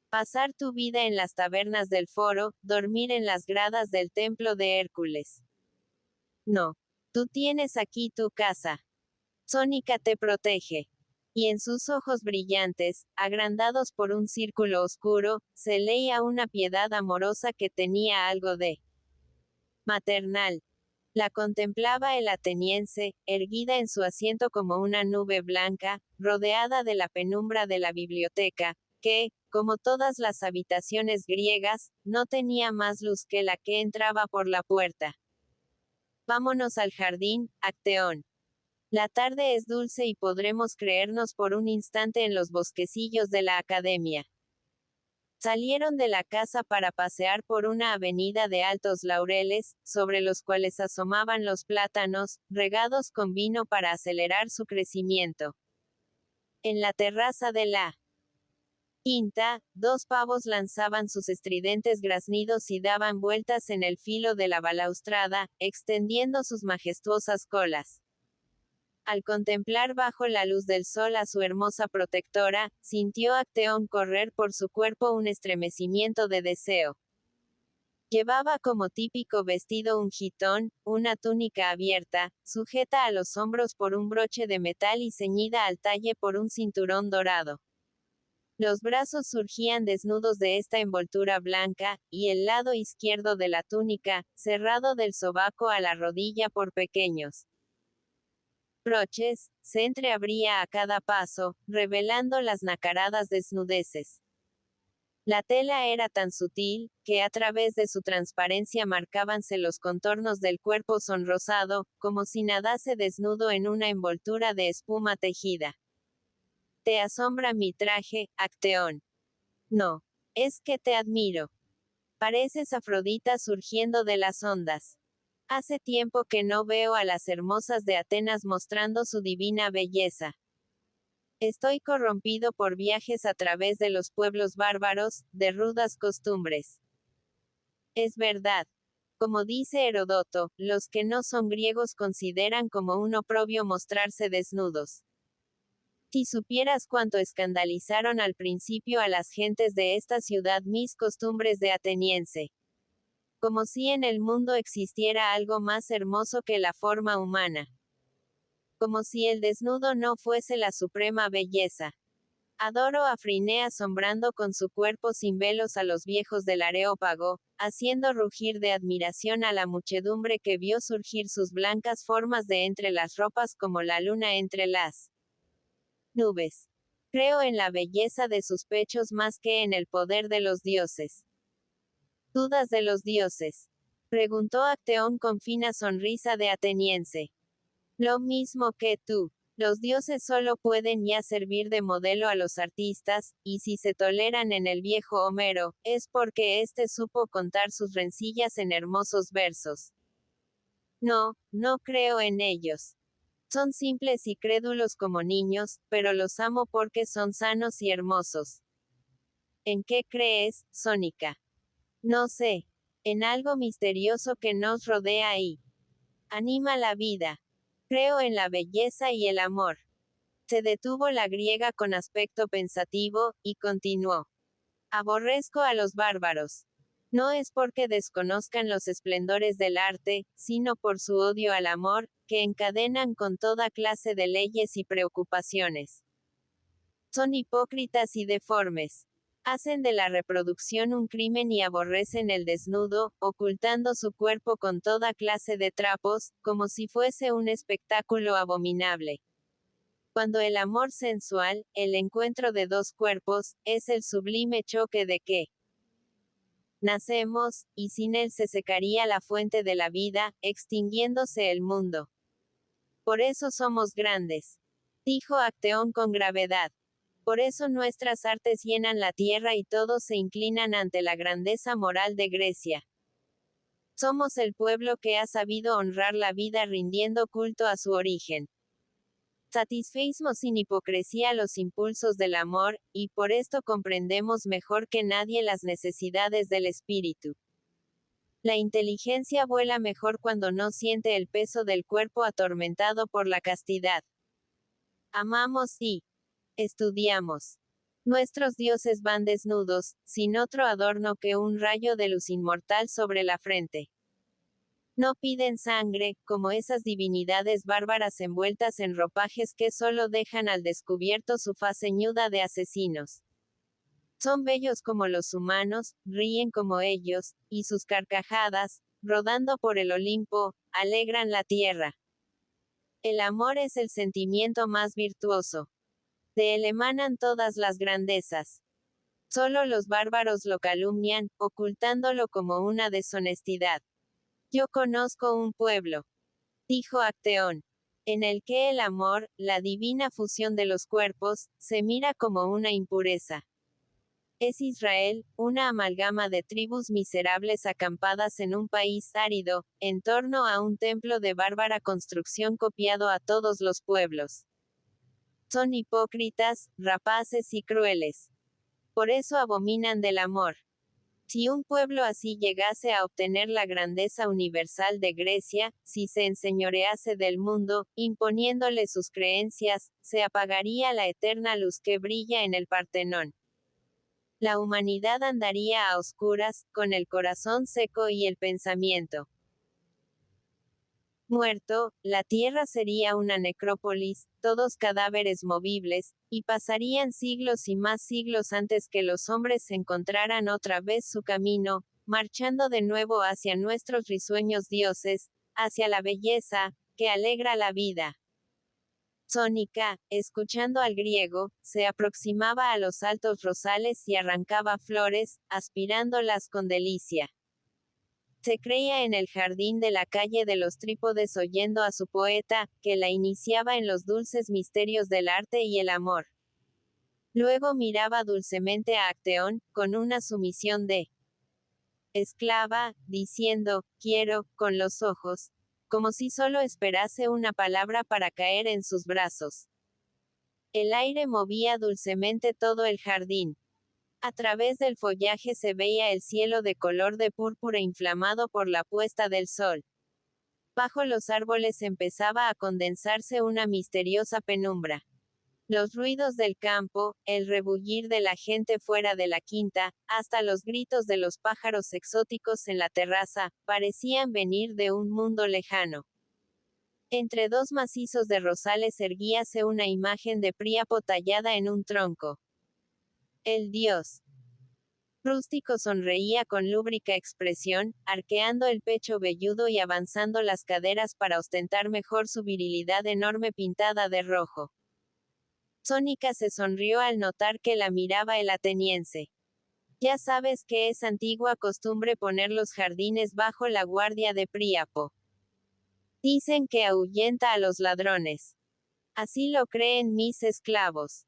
Pasar tu vida en las tabernas del foro, dormir en las gradas del templo de Hércules. No. Tú tienes aquí tu casa. Sónica te protege. Y en sus ojos brillantes, agrandados por un círculo oscuro, se leía una piedad amorosa que tenía algo de maternal. La contemplaba el ateniense, erguida en su asiento como una nube blanca, rodeada de la penumbra de la biblioteca, que, como todas las habitaciones griegas, no tenía más luz que la que entraba por la puerta. Vámonos al jardín, Acteón. La tarde es dulce y podremos creernos por un instante en los bosquecillos de la academia. Salieron de la casa para pasear por una avenida de altos laureles, sobre los cuales asomaban los plátanos, regados con vino para acelerar su crecimiento. En la terraza de la quinta, dos pavos lanzaban sus estridentes graznidos y daban vueltas en el filo de la balaustrada, extendiendo sus majestuosas colas. Al contemplar bajo la luz del sol a su hermosa protectora, sintió Acteón correr por su cuerpo un estremecimiento de deseo. Llevaba como típico vestido un gitón, una túnica abierta, sujeta a los hombros por un broche de metal y ceñida al talle por un cinturón dorado. Los brazos surgían desnudos de esta envoltura blanca, y el lado izquierdo de la túnica, cerrado del sobaco a la rodilla por pequeños broches, se entreabría a cada paso, revelando las nacaradas desnudeces. La tela era tan sutil, que a través de su transparencia marcábanse los contornos del cuerpo sonrosado, como si nadase desnudo en una envoltura de espuma tejida. ¿Te asombra mi traje, Acteón? No. Es que te admiro. Pareces Afrodita surgiendo de las ondas. Hace tiempo que no veo a las hermosas de Atenas mostrando su divina belleza. Estoy corrompido por viajes a través de los pueblos bárbaros, de rudas costumbres. Es verdad. Como dice Heródoto, los que no son griegos consideran como un oprobio mostrarse desnudos. Si supieras cuánto escandalizaron al principio a las gentes de esta ciudad mis costumbres de ateniense. Como si en el mundo existiera algo más hermoso que la forma humana. Como si el desnudo no fuese la suprema belleza. Adoro a Friné asombrando con su cuerpo sin velos a los viejos del Areópago, haciendo rugir de admiración a la muchedumbre que vio surgir sus blancas formas de entre las ropas como la luna entre las nubes. Creo en la belleza de sus pechos más que en el poder de los dioses. ¿Dudas de los dioses? Preguntó Acteón con fina sonrisa de ateniense. Lo mismo que tú. Los dioses solo pueden ya servir de modelo a los artistas, y si se toleran en el viejo Homero, es porque éste supo contar sus rencillas en hermosos versos. No, no creo en ellos. Son simples y crédulos como niños, pero los amo porque son sanos y hermosos. ¿En qué crees, Sónica? No sé. En algo misterioso que nos rodea y anima la vida. Creo en la belleza y el amor. Se detuvo la griega con aspecto pensativo, y continuó. Aborrezco a los bárbaros. No es porque desconozcan los esplendores del arte, sino por su odio al amor, que encadenan con toda clase de leyes y preocupaciones. Son hipócritas y deformes. Hacen de la reproducción un crimen y aborrecen el desnudo, ocultando su cuerpo con toda clase de trapos, como si fuese un espectáculo abominable. Cuando el amor sensual, el encuentro de dos cuerpos, es el sublime choque de que nacemos, y sin él se secaría la fuente de la vida, extinguiéndose el mundo. Por eso somos grandes. Dijo Acteón con gravedad. Por eso nuestras artes llenan la tierra y todos se inclinan ante la grandeza moral de Grecia. Somos el pueblo que ha sabido honrar la vida rindiendo culto a su origen. Satisfeísmos sin hipocresía los impulsos del amor, y por esto comprendemos mejor que nadie las necesidades del espíritu. La inteligencia vuela mejor cuando no siente el peso del cuerpo atormentado por la castidad. Amamos y estudiamos. Nuestros dioses van desnudos, sin otro adorno que un rayo de luz inmortal sobre la frente. No piden sangre, como esas divinidades bárbaras envueltas en ropajes que solo dejan al descubierto su faz ceñuda de asesinos. Son bellos como los humanos, ríen como ellos, y sus carcajadas, rodando por el Olimpo, alegran la tierra. El amor es el sentimiento más virtuoso. De él emanan todas las grandezas. Solo los bárbaros lo calumnian, ocultándolo como una deshonestidad. Yo conozco un pueblo, dijo Acteón, en el que el amor, la divina fusión de los cuerpos, se mira como una impureza. Es Israel, una amalgama de tribus miserables acampadas en un país árido, en torno a un templo de bárbara construcción copiado a todos los pueblos. Son hipócritas, rapaces y crueles. Por eso abominan del amor. Si un pueblo así llegase a obtener la grandeza universal de Grecia, si se enseñorease del mundo, imponiéndole sus creencias, se apagaría la eterna luz que brilla en el Partenón. La humanidad andaría a oscuras, con el corazón seco y el pensamiento muerto, la tierra sería una necrópolis, todos cadáveres movibles, y pasarían siglos y más siglos antes que los hombres encontraran otra vez su camino, marchando de nuevo hacia nuestros risueños dioses, hacia la belleza, que alegra la vida. Sónica, escuchando al griego, se aproximaba a los altos rosales y arrancaba flores, aspirándolas con delicia. Se creía en el jardín de la calle de los Trípodes oyendo a su poeta, que la iniciaba en los dulces misterios del arte y el amor. Luego miraba dulcemente a Acteón, con una sumisión de esclava, diciendo, quiero, con los ojos, como si solo esperase una palabra para caer en sus brazos. El aire movía dulcemente todo el jardín. A través del follaje se veía el cielo de color de púrpura inflamado por la puesta del sol. Bajo los árboles empezaba a condensarse una misteriosa penumbra. Los ruidos del campo, el rebullir de la gente fuera de la quinta, hasta los gritos de los pájaros exóticos en la terraza, parecían venir de un mundo lejano. Entre dos macizos de rosales erguíase una imagen de Príapo tallada en un tronco. El dios rústico sonreía con lúbrica expresión, arqueando el pecho velludo y avanzando las caderas para ostentar mejor su virilidad enorme pintada de rojo. Sónica se sonrió al notar que la miraba el ateniense. Ya sabes que es antigua costumbre poner los jardines bajo la guardia de Príapo. Dicen que ahuyenta a los ladrones. Así lo creen mis esclavos.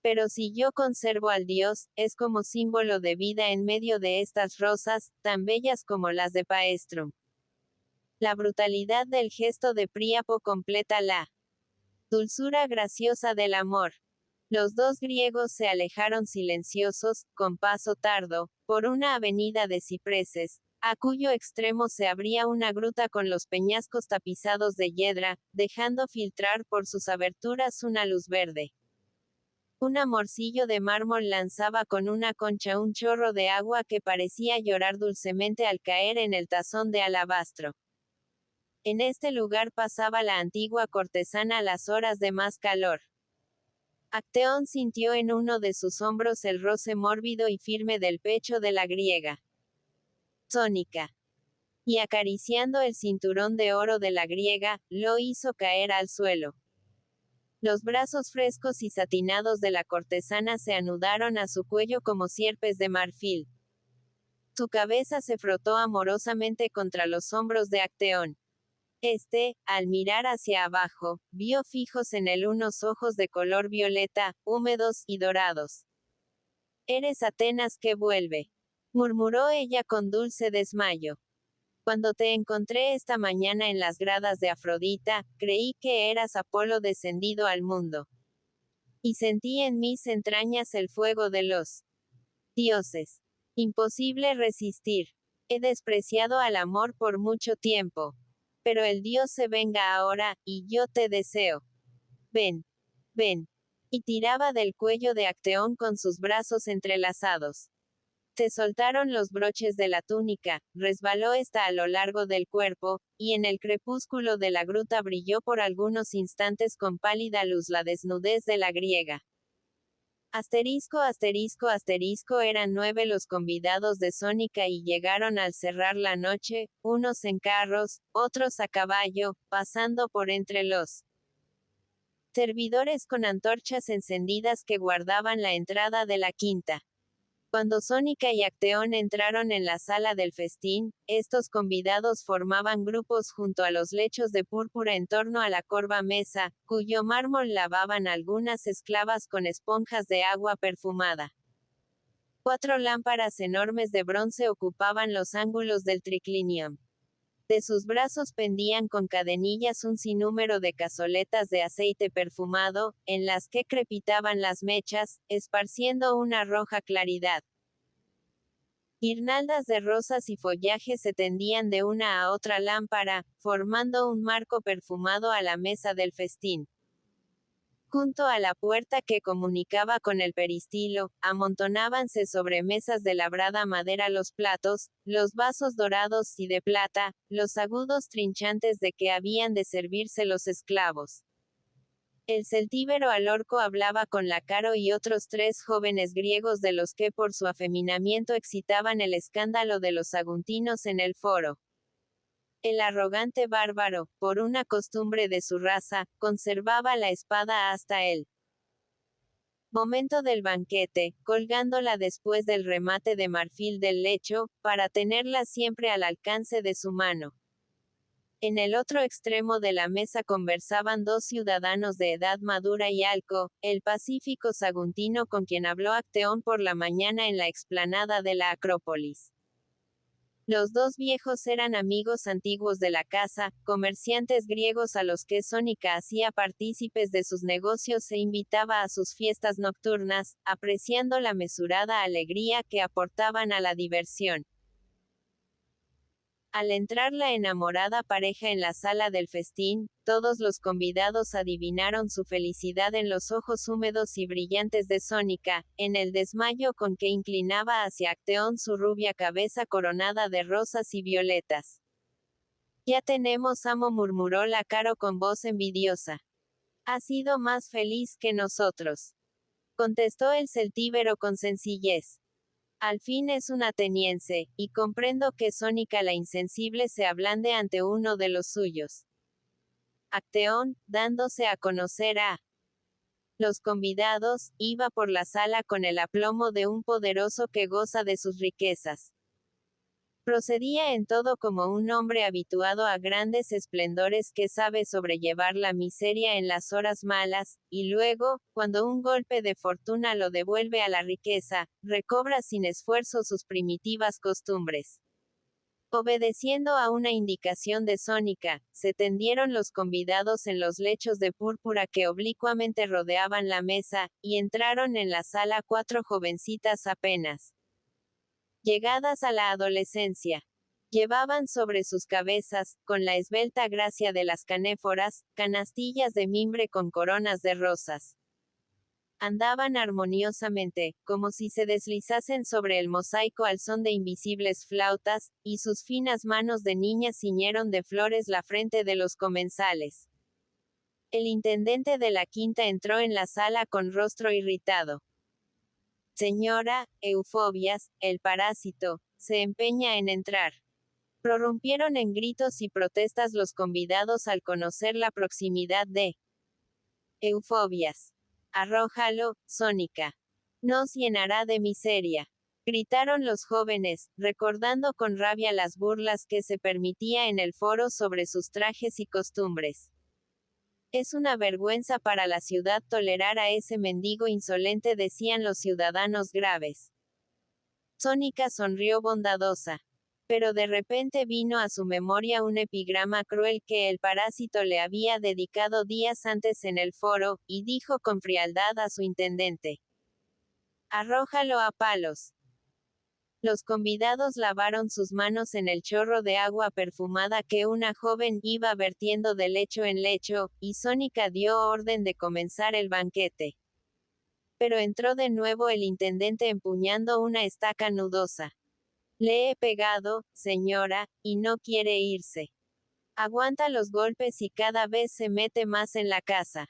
Pero si yo conservo al dios, es como símbolo de vida en medio de estas rosas, tan bellas como las de Paestrum. La brutalidad del gesto de Príapo completa la dulzura graciosa del amor. Los dos griegos se alejaron silenciosos, con paso tardo, por una avenida de cipreses, a cuyo extremo se abría una gruta con los peñascos tapizados de hiedra, dejando filtrar por sus aberturas una luz verde. Un amorcillo de mármol lanzaba con una concha un chorro de agua que parecía llorar dulcemente al caer en el tazón de alabastro. En este lugar pasaba la antigua cortesana las horas de más calor. Acteón sintió en uno de sus hombros el roce mórbido y firme del pecho de la griega. Sónica. Y acariciando el cinturón de oro de la griega, lo hizo caer al suelo. Los brazos frescos y satinados de la cortesana se anudaron a su cuello como sierpes de marfil. Su cabeza se frotó amorosamente contra los hombros de Acteón. Al mirar hacia abajo, vio fijos en él unos ojos de color violeta, húmedos y dorados. «Eres Atenas que vuelve», murmuró ella con dulce desmayo. «Cuando te encontré esta mañana en las gradas de Afrodita, creí que eras Apolo descendido al mundo. Y sentí en mis entrañas el fuego de los dioses. Imposible resistir. He despreciado al amor por mucho tiempo. Pero el dios se venga ahora, y yo te deseo. Ven. Ven». Y tiraba del cuello de Acteón con sus brazos entrelazados. Se soltaron los broches de la túnica, resbaló esta a lo largo del cuerpo, y en el crepúsculo de la gruta brilló por algunos instantes con pálida luz la desnudez de la griega. Asterisco, asterisco, asterisco, eran 9 los convidados de Sónica y llegaron al cerrar la noche, unos en carros, otros a caballo, pasando por entre los servidores con antorchas encendidas que guardaban la entrada de la quinta. Cuando Sónica y Acteón entraron en la sala del festín, estos convidados formaban grupos junto a los lechos de púrpura en torno a la corva mesa, cuyo mármol lavaban algunas esclavas con esponjas de agua perfumada. 4 lámparas enormes de bronce ocupaban los ángulos del triclinium. De sus brazos pendían con cadenillas un sinnúmero de cazoletas de aceite perfumado, en las que crepitaban las mechas, esparciendo una roja claridad. Guirnaldas de rosas y follaje se tendían de una a otra lámpara, formando un marco perfumado a la mesa del festín. Junto a la puerta que comunicaba con el peristilo, amontonábanse sobre mesas de labrada madera los platos, los vasos dorados y de plata, los agudos trinchantes de que habían de servirse los esclavos. El celtíbero Alorco hablaba con Lacaro y otros 3 jóvenes griegos de los que por su afeminamiento excitaban el escándalo de los saguntinos en el foro. El arrogante bárbaro, por una costumbre de su raza, conservaba la espada hasta el momento del banquete, colgándola después del remate de marfil del lecho, para tenerla siempre al alcance de su mano. En el otro extremo de la mesa conversaban 2 ciudadanos de edad madura y alco, el pacífico saguntino con quien habló Acteón por la mañana en la explanada de la Acrópolis. Los 2 viejos eran amigos antiguos de la casa, comerciantes griegos a los que Sónica hacía partícipes de sus negocios e invitaba a sus fiestas nocturnas, apreciando la mesurada alegría que aportaban a la diversión. Al entrar la enamorada pareja en la sala del festín, todos los convidados adivinaron su felicidad en los ojos húmedos y brillantes de Sónica, en el desmayo con que inclinaba hacia Acteón su rubia cabeza coronada de rosas y violetas. Ya tenemos amo, murmuró Lacaro con voz envidiosa. Ha sido más feliz que nosotros, contestó el celtíbero con sencillez. Al fin es un ateniense, y comprendo que Sónica la insensible se ablande ante uno de los suyos. Acteón, dándose a conocer a los convidados, iba por la sala con el aplomo de un poderoso que goza de sus riquezas. Procedía en todo como un hombre habituado a grandes esplendores que sabe sobrellevar la miseria en las horas malas, y luego, cuando un golpe de fortuna lo devuelve a la riqueza, recobra sin esfuerzo sus primitivas costumbres. Obedeciendo a una indicación de Sónica, se tendieron los convidados en los lechos de púrpura que oblicuamente rodeaban la mesa, y entraron en la sala 4 jovencitas apenas llegadas a la adolescencia. Llevaban sobre sus cabezas, con la esbelta gracia de las canéforas, canastillas de mimbre con coronas de rosas. Andaban armoniosamente, como si se deslizasen sobre el mosaico al son de invisibles flautas, y sus finas manos de niña ciñeron de flores la frente de los comensales. El intendente de la quinta entró en la sala con rostro irritado. Señora, Eufobias, el parásito, se empeña en entrar. Prorrumpieron en gritos y protestas los convidados al conocer la proximidad de Eufobias. Arrójalo, Sónica. Nos llenará de miseria. Gritaron los jóvenes, recordando con rabia las burlas que se permitía en el foro sobre sus trajes y costumbres. Es una vergüenza para la ciudad tolerar a ese mendigo insolente, decían los ciudadanos graves. Sónica sonrió bondadosa. Pero de repente vino a su memoria un epigrama cruel que el parásito le había dedicado días antes en el foro, y dijo con frialdad a su intendente: arrójalo a palos. Los convidados lavaron sus manos en el chorro de agua perfumada que una joven iba vertiendo de lecho en lecho, y Sónica dio orden de comenzar el banquete. Pero entró de nuevo el intendente empuñando una estaca nudosa. Le he pegado, señora, y no quiere irse. Aguanta los golpes y cada vez se mete más en la casa.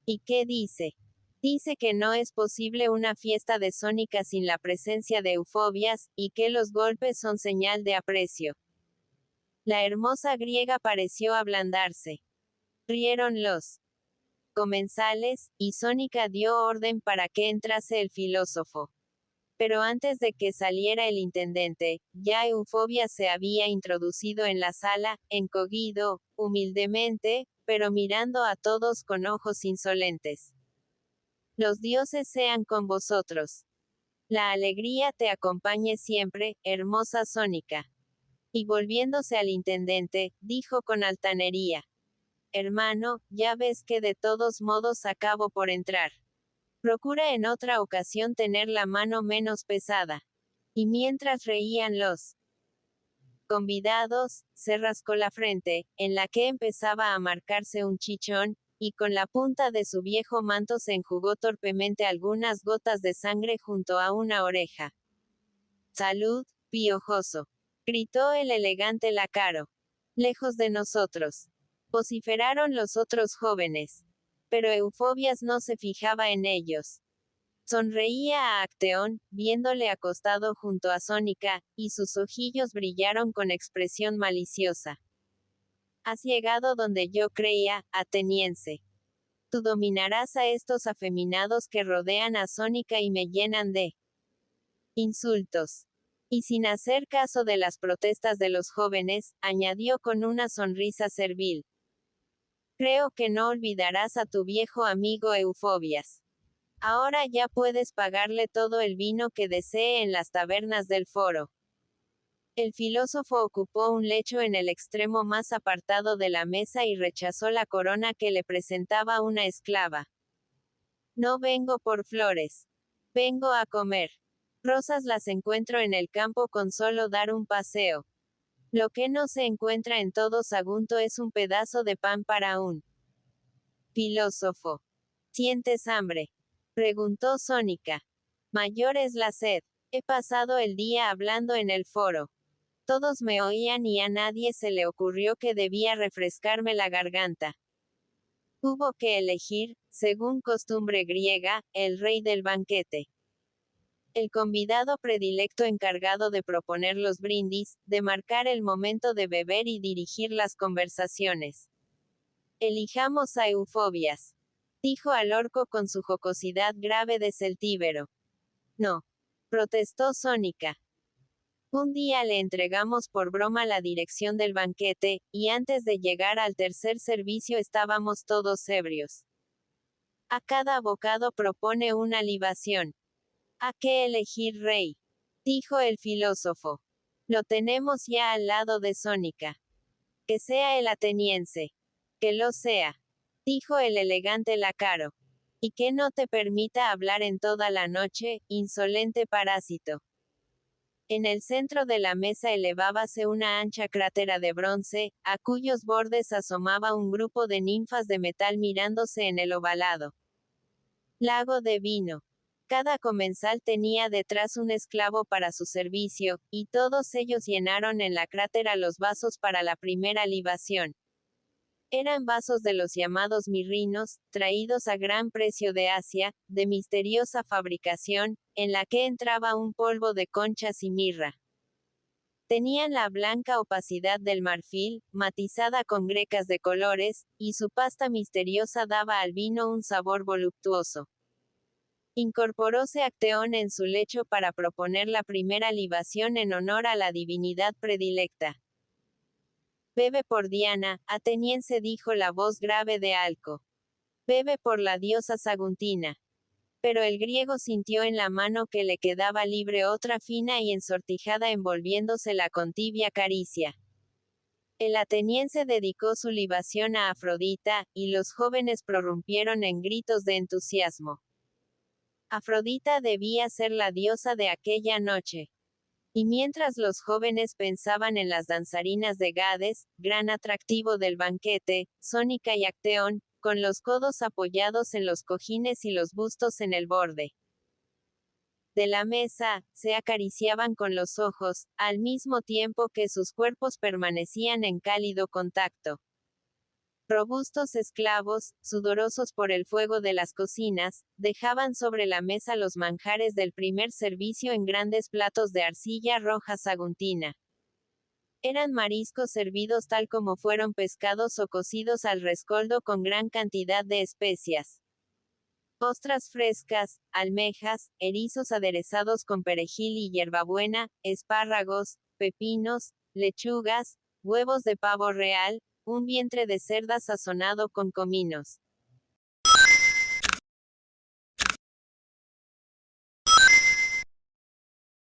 ¿Y qué dice? Dice que no es posible una fiesta de Sónica sin la presencia de eufobias, y que los golpes son señal de aprecio. La hermosa griega pareció ablandarse. Rieron los comensales, y Sónica dio orden para que entrase el filósofo. Pero antes de que saliera el intendente, ya Eufobia se había introducido en la sala, encogido, humildemente, pero mirando a todos con ojos insolentes. Los dioses sean con vosotros. La alegría te acompañe siempre, hermosa Sónica. Y volviéndose al intendente, dijo con altanería: Hermano, ya ves que de todos modos acabo por entrar. Procura en otra ocasión tener la mano menos pesada. Y mientras reían los convidados, se rascó la frente, en la que empezaba a marcarse un chichón, y con la punta de su viejo manto se enjugó torpemente algunas gotas de sangre junto a una oreja. Salud, piojoso, gritó el elegante lacaro. Lejos de nosotros, vociferaron los otros jóvenes. Pero Eufobias no se fijaba en ellos. Sonreía a Acteón, viéndole acostado junto a Sónica, y sus ojillos brillaron con expresión maliciosa. Has llegado donde yo creía, ateniense. Tú dominarás a estos afeminados que rodean a Sónica y me llenan de insultos. Y sin hacer caso de las protestas de los jóvenes, añadió con una sonrisa servil. Creo que no olvidarás a tu viejo amigo Eufobias. Ahora ya puedes pagarle todo el vino que desee en las tabernas del foro. El filósofo ocupó un lecho en el extremo más apartado de la mesa y rechazó la corona que le presentaba una esclava. No vengo por flores. Vengo a comer. Rosas las encuentro en el campo con solo dar un paseo. Lo que no se encuentra en todo Sagunto es un pedazo de pan para un filósofo. ¿Sientes hambre?, preguntó Sónica. Mayor es la sed. He pasado el día hablando en el foro. Todos me oían y a nadie se le ocurrió que debía refrescarme la garganta. Hubo que elegir, según costumbre griega, el rey del banquete. El convidado predilecto encargado de proponer los brindis, de marcar el momento de beber y dirigir las conversaciones. Elijamos a Eufobias, dijo al orco con su jocosidad grave de celtíbero. No, protestó Sónica. Un día le entregamos por broma la dirección del banquete, y antes de llegar al tercer servicio estábamos todos ebrios. A cada bocado propone una libación. ¿A qué elegir, rey?, dijo el filósofo. Lo tenemos ya al lado de Sónica. Que sea el ateniense. Que lo sea, dijo el elegante lacaro. Y que no te permita hablar en toda la noche, insolente parásito. En el centro de la mesa elevábase una ancha crátera de bronce, a cuyos bordes asomaba un grupo de ninfas de metal mirándose en el ovalado lago de vino. Cada comensal tenía detrás un esclavo para su servicio, y todos ellos llenaron en la crátera los vasos para la primera libación. Eran vasos de los llamados mirrinos, traídos a gran precio de Asia, de misteriosa fabricación, en la que entraba un polvo de conchas y mirra. Tenían la blanca opacidad del marfil, matizada con grecas de colores, y su pasta misteriosa daba al vino un sabor voluptuoso. Incorporóse Acteón en su lecho para proponer la primera libación en honor a la divinidad predilecta. Bebe por Diana, ateniense, dijo la voz grave de Alco. Bebe por la diosa Saguntina. Pero el griego sintió en la mano que le quedaba libre otra fina y ensortijada envolviéndosela con tibia caricia. El ateniense dedicó su libación a Afrodita, y los jóvenes prorrumpieron en gritos de entusiasmo. Afrodita debía ser la diosa de aquella noche. Y mientras los jóvenes pensaban en las danzarinas de Gades, gran atractivo del banquete, Sónica y Acteón, con los codos apoyados en los cojines y los bustos en el borde de la mesa, se acariciaban con los ojos, al mismo tiempo que sus cuerpos permanecían en cálido contacto. Robustos esclavos, sudorosos por el fuego de las cocinas, dejaban sobre la mesa los manjares del primer servicio en grandes platos de arcilla roja saguntina. Eran mariscos servidos tal como fueron pescados o cocidos al rescoldo con gran cantidad de especias. Ostras frescas, almejas, erizos aderezados con perejil y hierbabuena, espárragos, pepinos, lechugas, huevos de pavo real, un vientre de cerda sazonado con cominos.